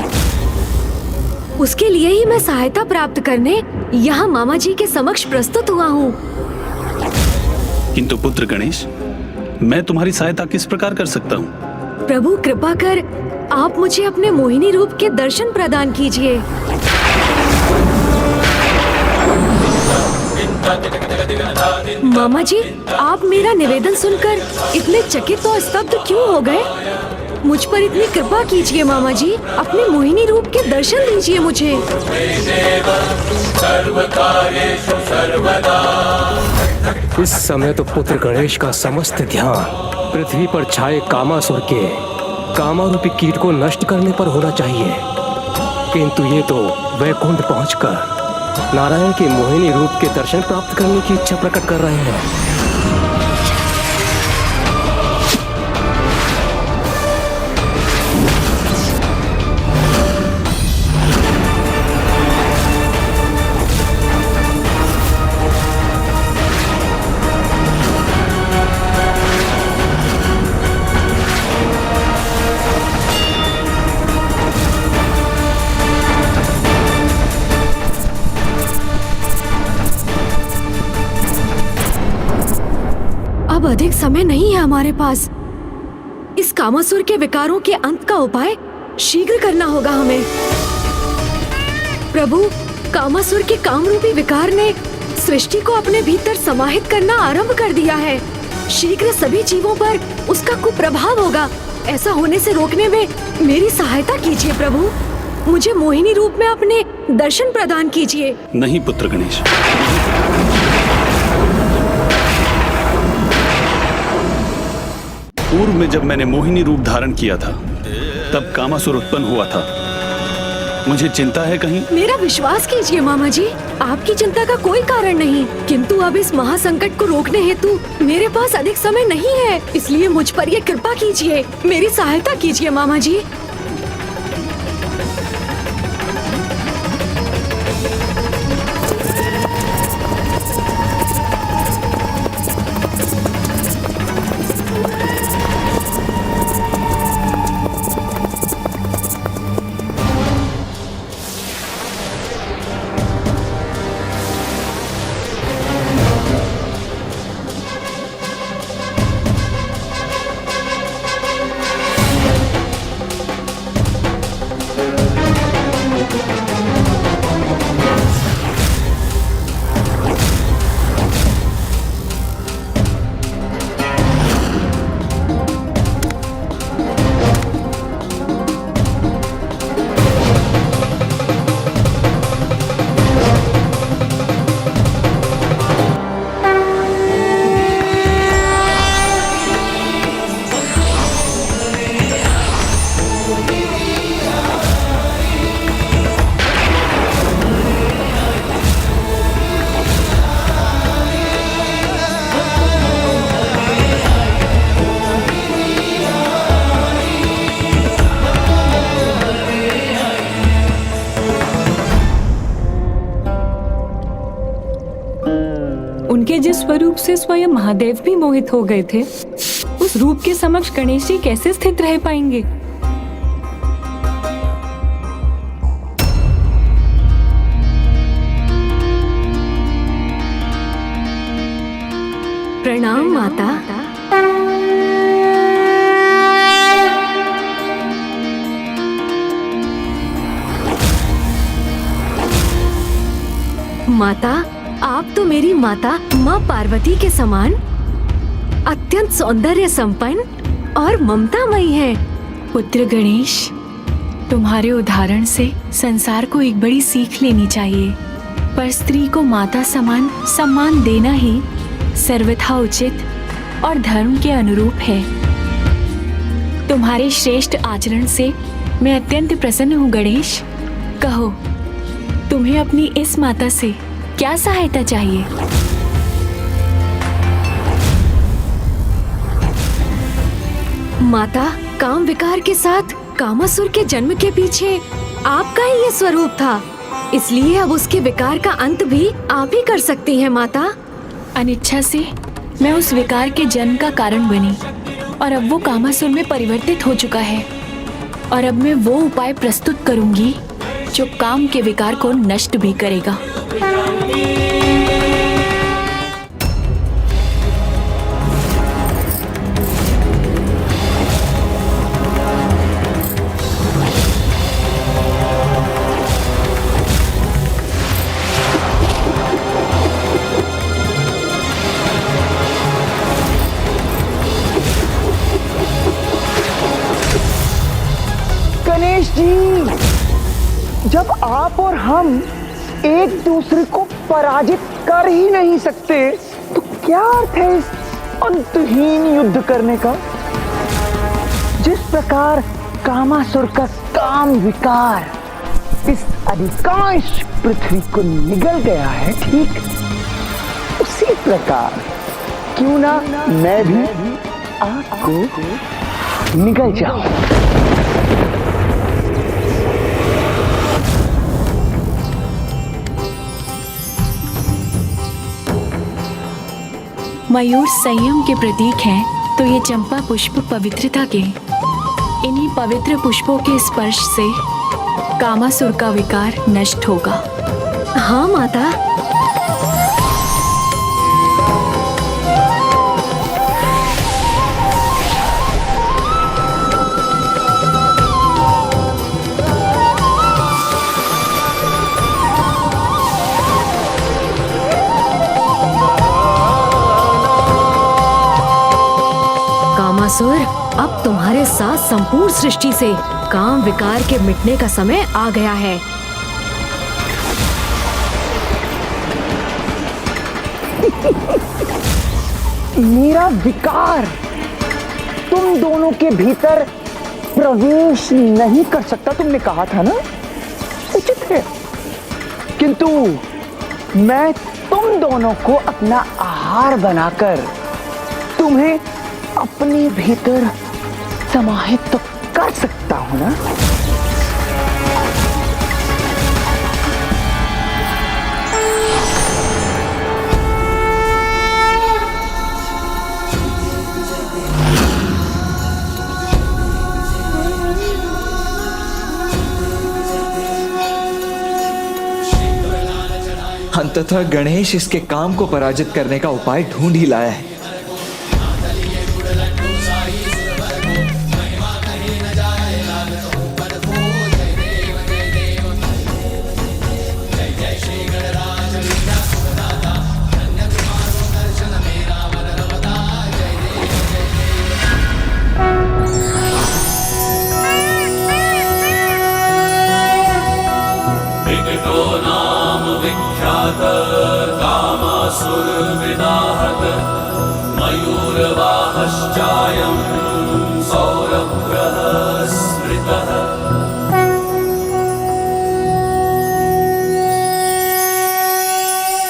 उसके लिए ही मैं सहायता प्राप्त करने यहाँ मामा जी के समक्ष प्रस्तुत हुआ हूँ। किंतु पुत्र गणेश, मैं तुम्हारी सहायता किस प्रकार कर सकता हूँ? प्रभु कृपा कर आप मुझे अपने मोहिनी रूप के दर्शन प्रदान कीजिए। मामा जी, आप मेरा निवेदन सुनकर इतने चकित और स्तब्ध क्यों हो गए? मुझ पर इतनी कृपा कीजिए मामा जी, अपने मोहिनी रूप के दर्शन दीजिए मुझे। इस समय तो पुत्र गणेश का समस्त ध्यान पृथ्वी पर छाए कामासुर के कामारूपी कीट को नष्ट करने पर होना चाहिए, किंतु ये तो वैकुंठ पहुंचकर नारायण के मोहिनी रूप के दर्शन प्राप्त करने की इच्छा प्रकट कर रहे हैं। अब अधिक समय नहीं है हमारे पास। इस कामासुर के विकारों के अंत का उपाय शीघ्र करना होगा हमें। प्रभु, कामासुर के कामरूपी विकार ने सृष्टि को अपने भीतर समाहित करना आरंभ कर दिया है। शीघ्र सभी जीवों पर उसका कुप्रभाव होगा। ऐसा होने से रोकने में मेरी सहायता कीजिए प्रभु। मुझे मोहिनी रूप में अपने दर्शन प्रदान कीजिए। नहीं पुत्र गणेश, पूर्व में जब मैंने मोहिनी रूप धारण किया था तब कामासुर उत्पन्न हुआ था। मुझे चिंता है कहीं? मेरा विश्वास कीजिए मामा जी, आपकी चिंता का कोई कारण नहीं, किंतु अब इस महासंकट को रोकने हेतु मेरे पास अधिक समय नहीं है, इसलिए मुझ पर ये कृपा कीजिए, मेरी सहायता कीजिए मामा जी। उनके जिस स्वरूप से स्वयं महादेव भी मोहित हो गए थे, उस रूप के समक्ष गणेश जी कैसे स्थित रह पाएंगे? प्रणाम माता। माता, आप तो मेरी माता माँ पार्वती के समान अत्यंत सौंदर्य संपन्न और ममतामयी हैं। पुत्र गणेश, तुम्हारे उदाहरण से संसार को एक बड़ी सीख लेनी चाहिए। पर स्त्री को माता समान सम्मान देना ही सर्वथा उचित और धर्म के अनुरूप है। तुम्हारे श्रेष्ठ आचरण से मैं अत्यंत प्रसन्न हूँ गणेश। कहो, तुम्हें अपनी इस माता से क्या सहायता चाहिए? माता, काम विकार के साथ कामासुर के जन्म के पीछे आपका ही ये स्वरूप था, इसलिए अब उसके विकार का अंत भी आप ही कर सकती हैं माता। अनिच्छा से मैं उस विकार के जन्म का कारण बनी और अब वो कामासुर में परिवर्तित हो चुका है। और अब मैं वो उपाय प्रस्तुत करूंगी जो काम के विकार को नष्ट भी करेगा। गणेश जी, जब आप और हम एक दूसरे को पराजित कर ही नहीं सकते तो क्या अर्थ है इस अंतहीन युद्ध करने का? जिस प्रकार कामासुर का काम विकार इस अधिकांश पृथ्वी को निगल गया है, ठीक उसी प्रकार क्यों ना मैं भी आपको निगल जाऊं। मयूर संयम के प्रतीक हैं, तो ये चंपा पुष्प पवित्रता के। इन्हीं पवित्र पुष्पों के स्पर्श से कामासुर का विकार नष्ट होगा। हाँ माता। कामासुर, अब तुम्हारे साथ संपूर्ण सृष्टि से काम विकार के मिटने का समय आ गया है। मेरा विकार तुम दोनों के भीतर प्रवेश नहीं कर सकता, तुमने कहा था ना, उचित है। किंतु मैं तुम दोनों को अपना आहार बनाकर तुम्हें अपने भीतर समाहित तो कर सकता हूं ना। अंततः गणेश इसके काम को पराजित करने का उपाय ढूंढ ही लाया है।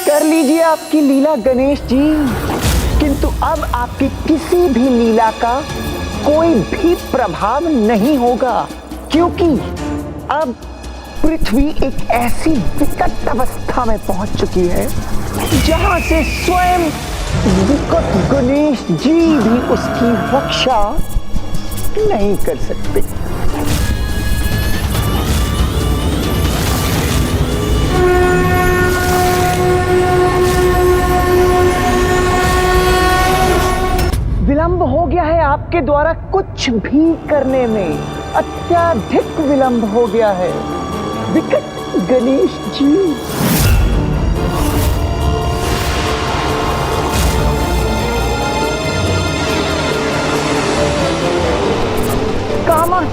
कर लीजिए आपकी लीला गणेश जी, किंतु अब आपकी किसी भी लीला का कोई भी प्रभाव नहीं होगा, क्योंकि अब पृथ्वी एक ऐसी विकट अवस्था में पहुंच चुकी है जहां से स्वयं विकट गणेश जी भी उसकी रक्षा नहीं कर सकते। विलंब हो गया है आपके द्वारा कुछ भी करने में, अत्यधिक विलंब हो गया है विकट गणेश जी।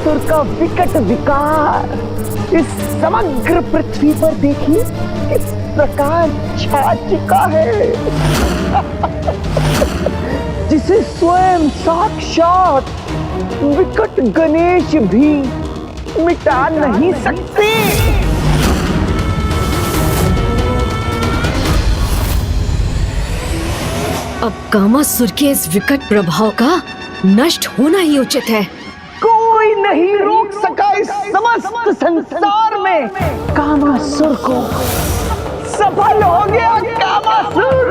कामासुर का विकट विकार इस समग्र पृथ्वी पर देखिए किस प्रकार छा चुका है, जिसे स्वयं साक्षात विकट गणेश भी मिटा नहीं सकते। अब कामासुर के इस विकट प्रभाव का नष्ट होना ही उचित है। कोई नहीं रोक सका इस समस्त संसार में कामासुर को। सफल हो गया कामासुर।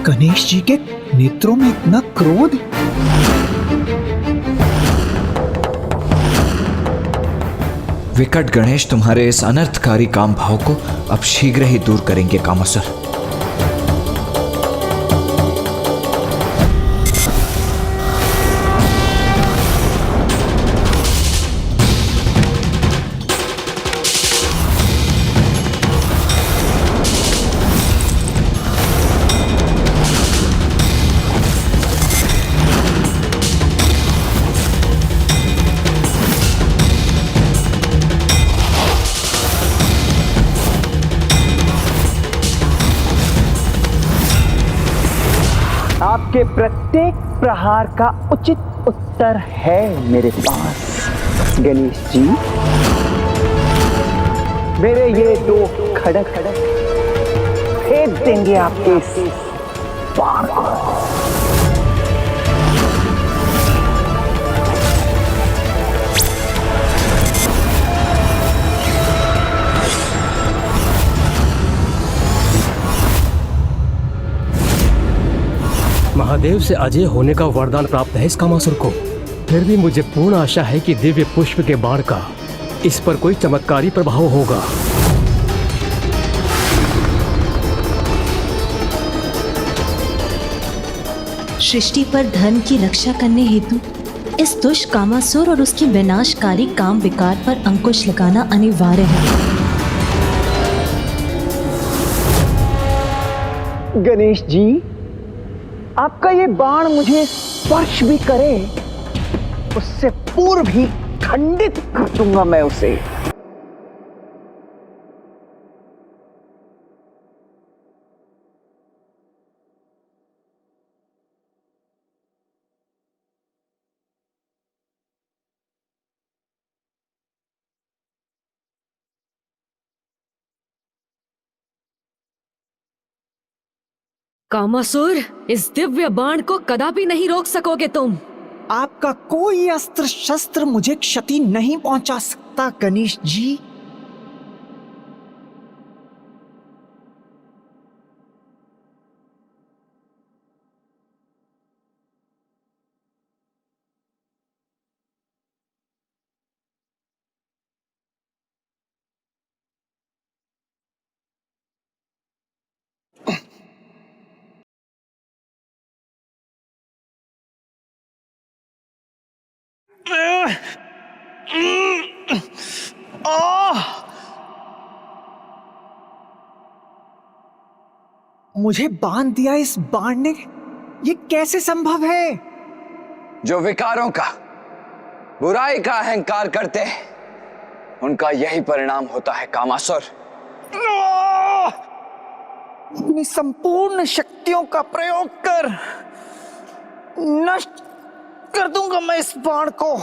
गणेश जी के नेत्रों में इतना क्रोध। विकट गणेश तुम्हारे इस अनर्थकारी काम भाव को अब शीघ्र ही दूर करेंगे कामासुर। आपके प्रत्येक प्रहार का उचित उत्तर है मेरे पास गणेश जी। मेरे ये दो खड़क फेंक देंगे आपके इस बाण को। महादेव से अजय होने का वरदान प्राप्त है इस कामासुर को। फिर भी मुझे पूर्ण आशा है कि दिव्य पुष्प के बाण का इस पर कोई चमत्कारी प्रभाव होगा। सृष्टि पर धर्म की रक्षा करने हेतु इस दुष्ट कामासुर और उसकी विनाशकारी काम विकार पर अंकुश लगाना अनिवार्य है। गणेश जी, आपका ये बाण मुझे स्पर्श भी करे उससे पूर्व ही खंडित कर दूंगा मैं उसे। कामासुर, इस दिव्य बाण को कदापि नहीं रोक सकोगे तुम। आपका कोई अस्त्र शस्त्र मुझे क्षति नहीं पहुंचा सकता गणेश जी। मुझे बांध दिया इस बाण ने, ये कैसे संभव है? जो विकारों का, बुराई का अहंकार करते हैं, उनका यही परिणाम होता है कामासुर। अपनी संपूर्ण शक्तियों का प्रयोग कर नष्ट कर दूंगा मैं इस बाण को।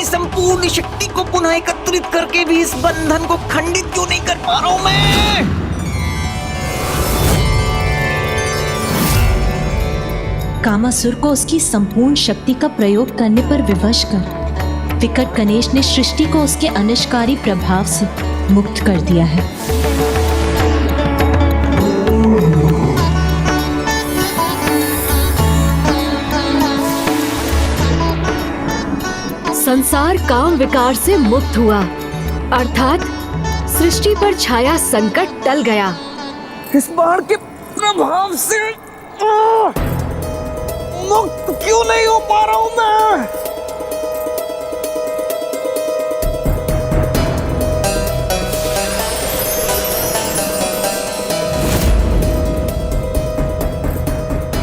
संपूर्ण शक्ति को पुनः एकत्रित करके भी इस बंधन को खंडित क्यों नहीं कर पा रहा हूं मैं? कामासुर को उसकी संपूर्ण शक्ति का प्रयोग करने पर विवश कर विकट गणेश ने सृष्टि को उसके अनिष्कारी प्रभाव से मुक्त कर दिया है। संसार काम विकार से मुक्त हुआ, अर्थात सृष्टि पर छाया संकट टल गया। इस बाण के प्रभाव से मुक्त क्यों नहीं हो पा रहा हूं मैं?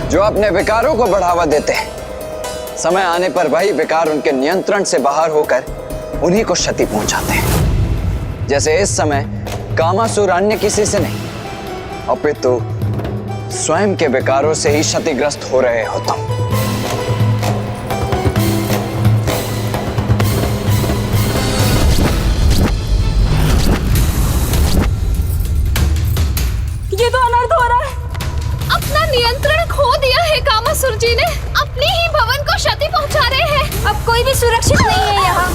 जो अपने विकारों को बढ़ावा देते हैं, समय आने पर वही विकार उनके नियंत्रण से बाहर होकर उन्हीं को क्षति पहुंचाते हैं। जैसे इस समय कामासुर अन्य किसी से नहीं, अपितु स्वयं के विकारों से ही क्षतिग्रस्त हो रहे हो तुम। ये तो अनर्थ हो रहा है। अपना नियंत्रण खो दिया है कामासुर जी ने, अपने ही भवन को क्षति पहुंचा रहे हैं। अब कोई भी सुरक्षित नहीं है यहाँ।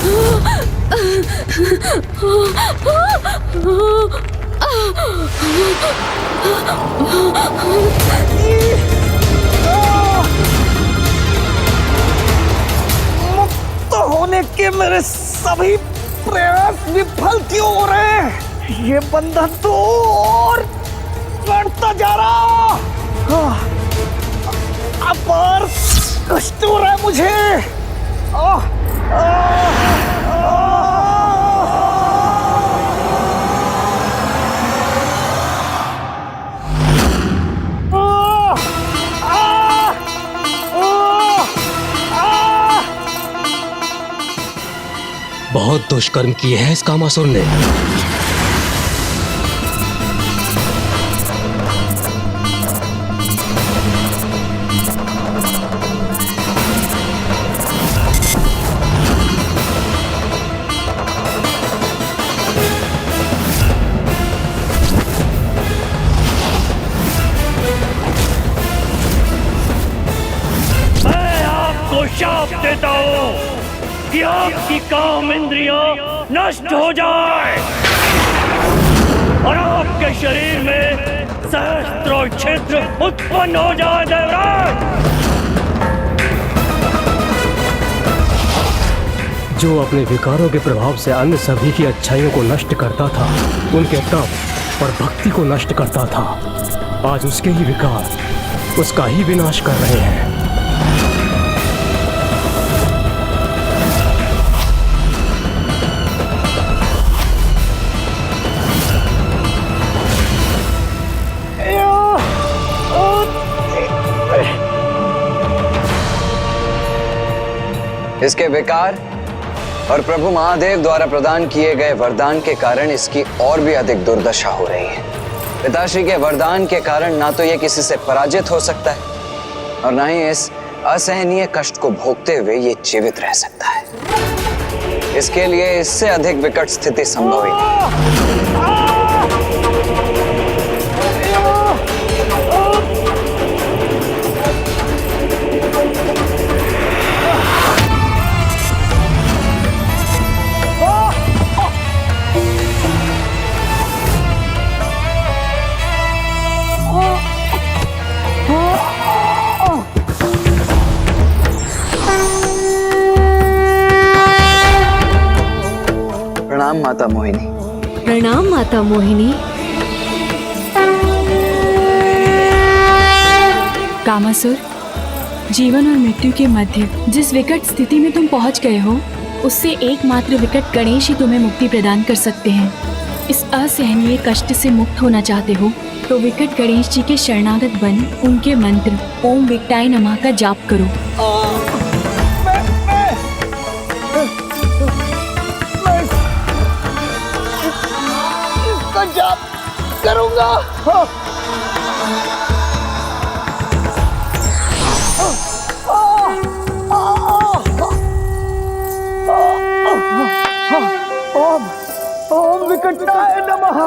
मुक्त होने के मेरे सभी प्रयास विफल क्यों हो रहे हैं? ये बंधन तो और बढ़ता जा रहा। अपार कष्ट हो रहा है मुझे। बहुत दुष्कर्म किए हैं इस कामासुर ने। मैं आपको शाप देता हूँ कि आपकी काम इंद्रियां नष्ट हो जाए और आपके शरीर में सहस्त्रों क्षेत्र उत्पन्न हो जाए। देवराज, जो अपने विकारों के प्रभाव से अन्य सभी की अच्छाइयों को नष्ट करता था, उनके तप और भक्ति को नष्ट करता था, आज उसके ही विकार उसका ही विनाश कर रहे हैं। इसके विकार और प्रभु महादेव द्वारा प्रदान किए गए वरदान के कारण इसकी और भी अधिक दुर्दशा हो रही है। पिताश्री के वरदान के कारण ना तो यह किसी से पराजित हो सकता है और ना ही इस असहनीय कष्ट को भोगते हुए ये जीवित रह सकता है। इसके लिए इससे अधिक विकट स्थिति संभव ही नहीं। प्रणाम माता मोहिनी। प्रणाम माता मोहिनी। कामासुर, जीवन और मृत्यु के मध्य जिस विकट स्थिति में तुम पहुंच गए हो, उससे एकमात्र विकट गणेश ही तुम्हें मुक्ति प्रदान कर सकते हैं। इस असहनीय कष्ट से मुक्त होना चाहते हो तो विकट गणेश जी के शरणागत बन उनके मंत्र ओम विकटाय नमः का जाप करो। जाप करूंगा।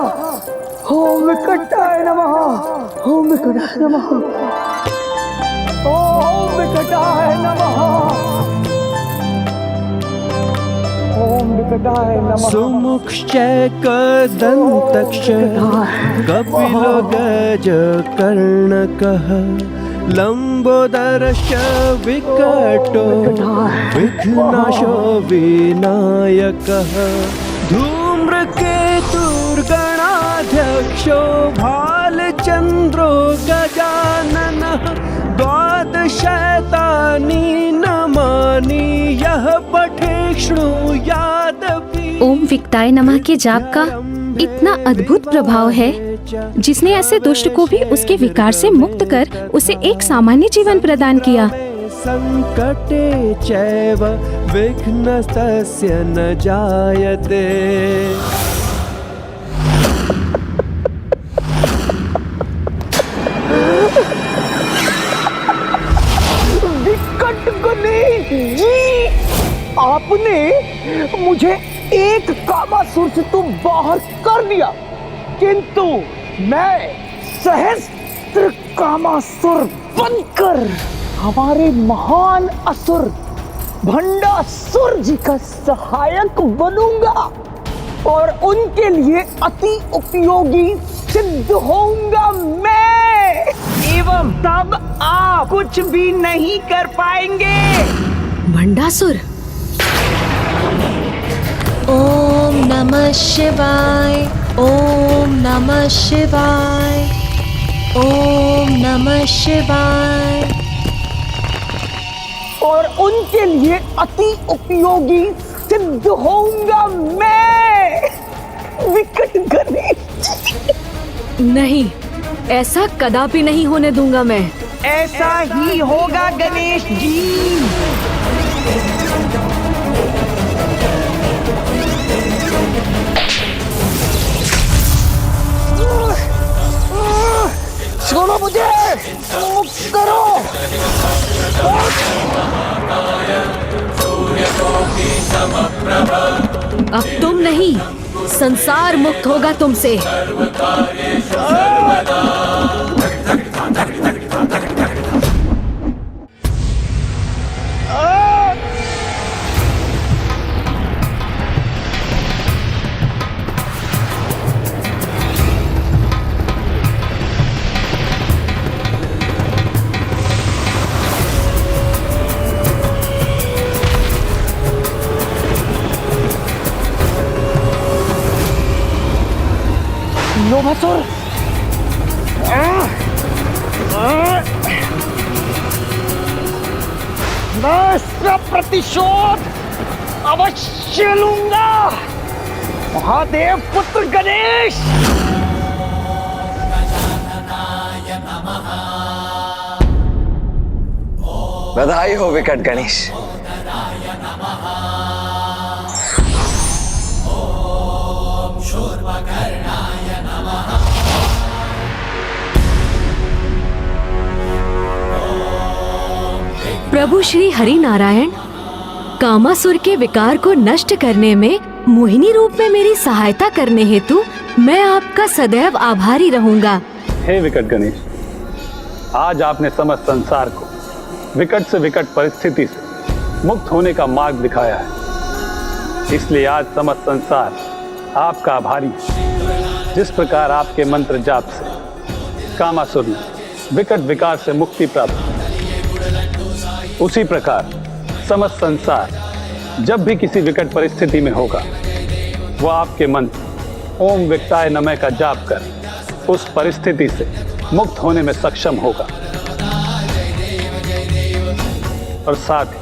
ओम विकटाय नमः। ओम विकटाय नमः। ओम विकटाय नमः। ओम विकटाय नमः। सुमुक्षैकदन्तक्ष कपिलो गजकर्णकः लंबोदरश्च विकटो विघ्नाशो विनायकः धूम्रकेतुर्गणाध्यक्षो भालचन्द्रो गजाननः द्वादशैतानि नमानि यः पठे शृणुयादपि। ओम विकटाय नमः के जाप का इतना अद्भुत प्रभाव है जिसने ऐसे दुष्ट को भी उसके विकार से मुक्त कर उसे एक सामान्य जीवन प्रदान किया। संकटे चैव विघ्नस्तस्य न जायते। विकट गणेश जी, आपने मुझे एक कामासुर से तो बाहर कर दिया, किंतु मैं सहस्त्र कामासुर बनकर हमारे महान असुर भंडासुर जी का सहायक बनूंगा और उनके लिए अति उपयोगी सिद्ध होऊंगा मैं, एवं तब आप कुछ भी नहीं कर पाएंगे। भंडासुर। ओम नमः शिवाय। ओम नमः शिवाय। ओम नमः शिवाय। और उनके लिए अति उपयोगी सिद्ध होऊंगा मैं, विकट गणेश। नहीं, ऐसा कदापि नहीं होने दूंगा मैं। ऐसा ही होगा गणेश जी। छोड़ो मुझे, मुक्त करो। अब तुम नहीं, संसार मुक्त होगा तुमसे। लोभासुर, मैं इसका प्रतिशोध अवश्य लूंगा। महादेव पुत्र गणेश। बधाई हो विकट गणेश। प्रभु श्री हरि नारायण, कामासुर के विकार को नष्ट करने में मोहिनी रूप में मेरी सहायता करने हेतु मैं आपका सदैव आभारी रहूंगा। हे विकट गणेश, आज आपने समस्त संसार को विकट से विकट परिस्थिति से मुक्त होने का मार्ग दिखाया है, इसलिए आज समस्त संसार आपका आभारी है। जिस प्रकार आपके मंत्र जाप से कामासुर ने विकट विकार से मुक्ति प्राप्त की, उसी प्रकार समस्त संसार जब भी किसी विकट परिस्थिति में होगा, वो आपके मंत्र ओम विकटाय नमः का जाप कर उस परिस्थिति से मुक्त होने में सक्षम होगा। और साथ ही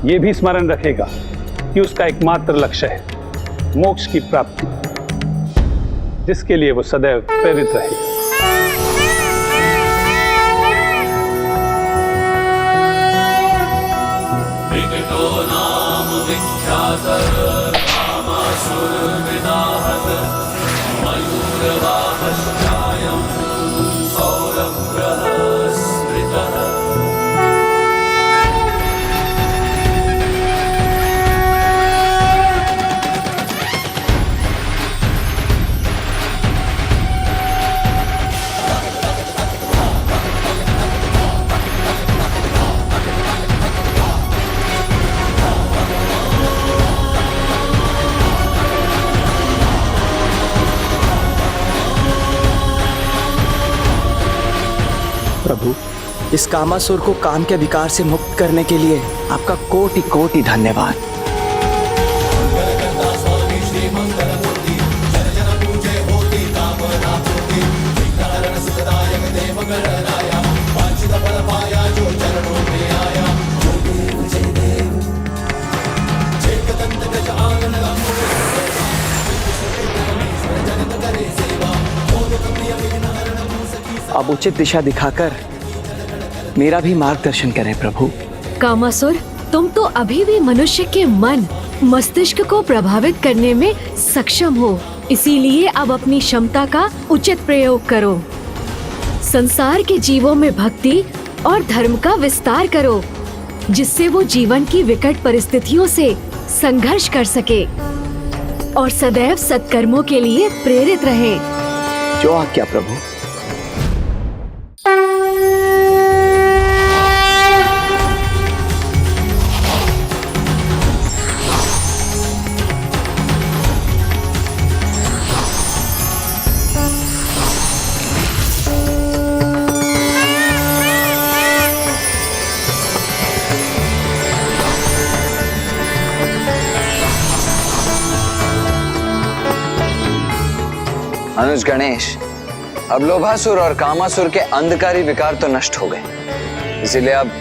ये भी स्मरण रखेगा कि उसका एकमात्र लक्ष्य है मोक्ष की प्राप्ति, जिसके लिए वो सदैव प्रेरित रहे। इस कामासुर को काम के विकार से मुक्त करने के लिए आपका कोटि कोटि धन्यवाद। अब उचित दिशा दिखाकर मेरा भी मार्गदर्शन करें प्रभु। कामासुर, तुम तो अभी भी मनुष्य के मन मस्तिष्क को प्रभावित करने में सक्षम हो, इसीलिए अब अपनी क्षमता का उचित प्रयोग करो। संसार के जीवों में भक्ति और धर्म का विस्तार करो, जिससे वो जीवन की विकट परिस्थितियों से संघर्ष कर सके और सदैव सत्कर्मों के लिए प्रेरित रहे। जो आज्ञा प्रभु। अनुज गणेश, अब लोभासुर और कामासुर के अंधकारी विकार तो नष्ट हो गए, इसीलिए अब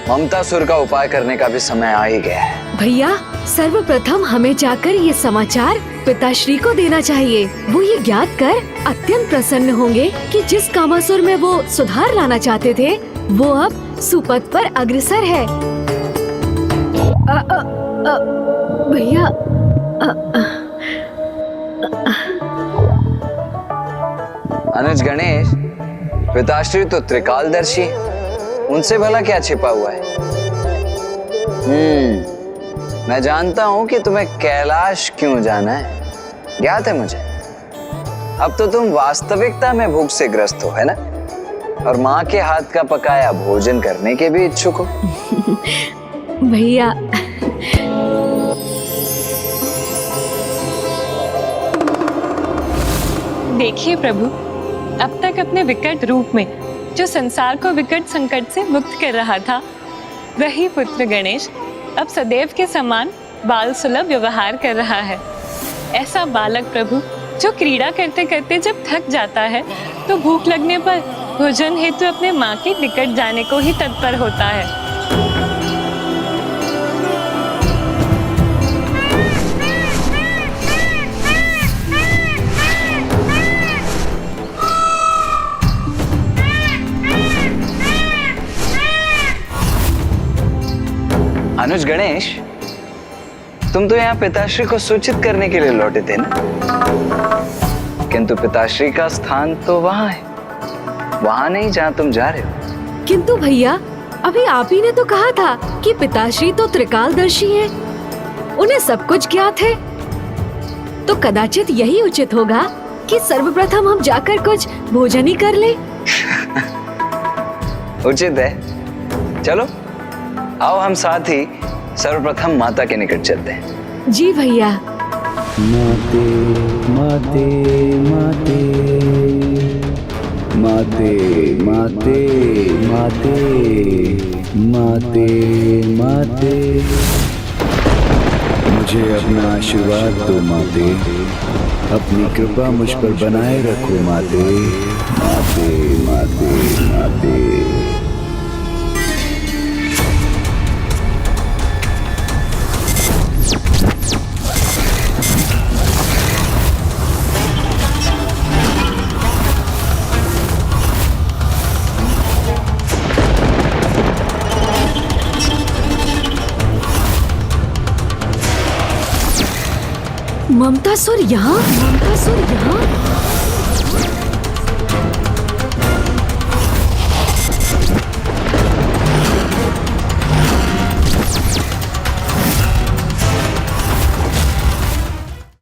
ममतासुर का उपाय करने का भी समय आ ही गया है। भैया, सर्वप्रथम हमें जाकर ये समाचार पिताश्री को देना चाहिए। वो ये ज्ञात कर अत्यंत प्रसन्न होंगे कि जिस कामासुर में वो सुधार लाना चाहते थे, वो अब सुपथ पर अग्रसर है। भैया, अनुज गणेश, पिताश्री तो त्रिकालदर्शी, उनसे भला क्या छिपा हुआ है? मैं जानता हूं कि तुम्हें कैलाश क्यों जाना है, ज्ञात है मुझे। अब तो तुम वास्तविकता में भूख से ग्रस्त हो, है ना? और माँ के हाथ का पकाया भोजन करने के भी इच्छुक हो। भैया, देखिए प्रभु, अब तक अपने विकट रूप में जो संसार को विकट संकट से मुक्त कर रहा था, वही पुत्र गणेश अब सदैव के समान बाल सुलभ व्यवहार कर रहा है। ऐसा बालक प्रभु जो क्रीड़ा करते करते जब थक जाता है तो भूख लगने पर भोजन हेतु अपने माँ के निकट जाने को ही तत्पर होता है। अनुज गणेश, तुम तो यहाँ पिताश्री को सूचित करने के लिए लौटे थे ना? किंतु पिताश्री का स्थान तो वहाँ है, वहाँ नहीं जहाँ तुम जा रहे हो। किंतु भैया, अभी आप ही ने तो कहा था कि पिताश्री तो त्रिकालदर्शी हैं, उन्हें सब कुछ ज्ञात है। तो कदाचित यही उचित होगा कि सर्वप्रथम हम जाकर कुछ भोजन ही कर लें। उचित है, चलो आओ हम साथ ही सर्वप्रथम माता के निकट चलते हैं। जी भैया। माते माते माते माते माते माते माते माते, मुझे अपना आशीर्वाद दो माते, अपनी कृपा मुझ पर बनाए रखो माते। माते माते माते। ममतासुर यहाँ? ममतासुर यहाँ?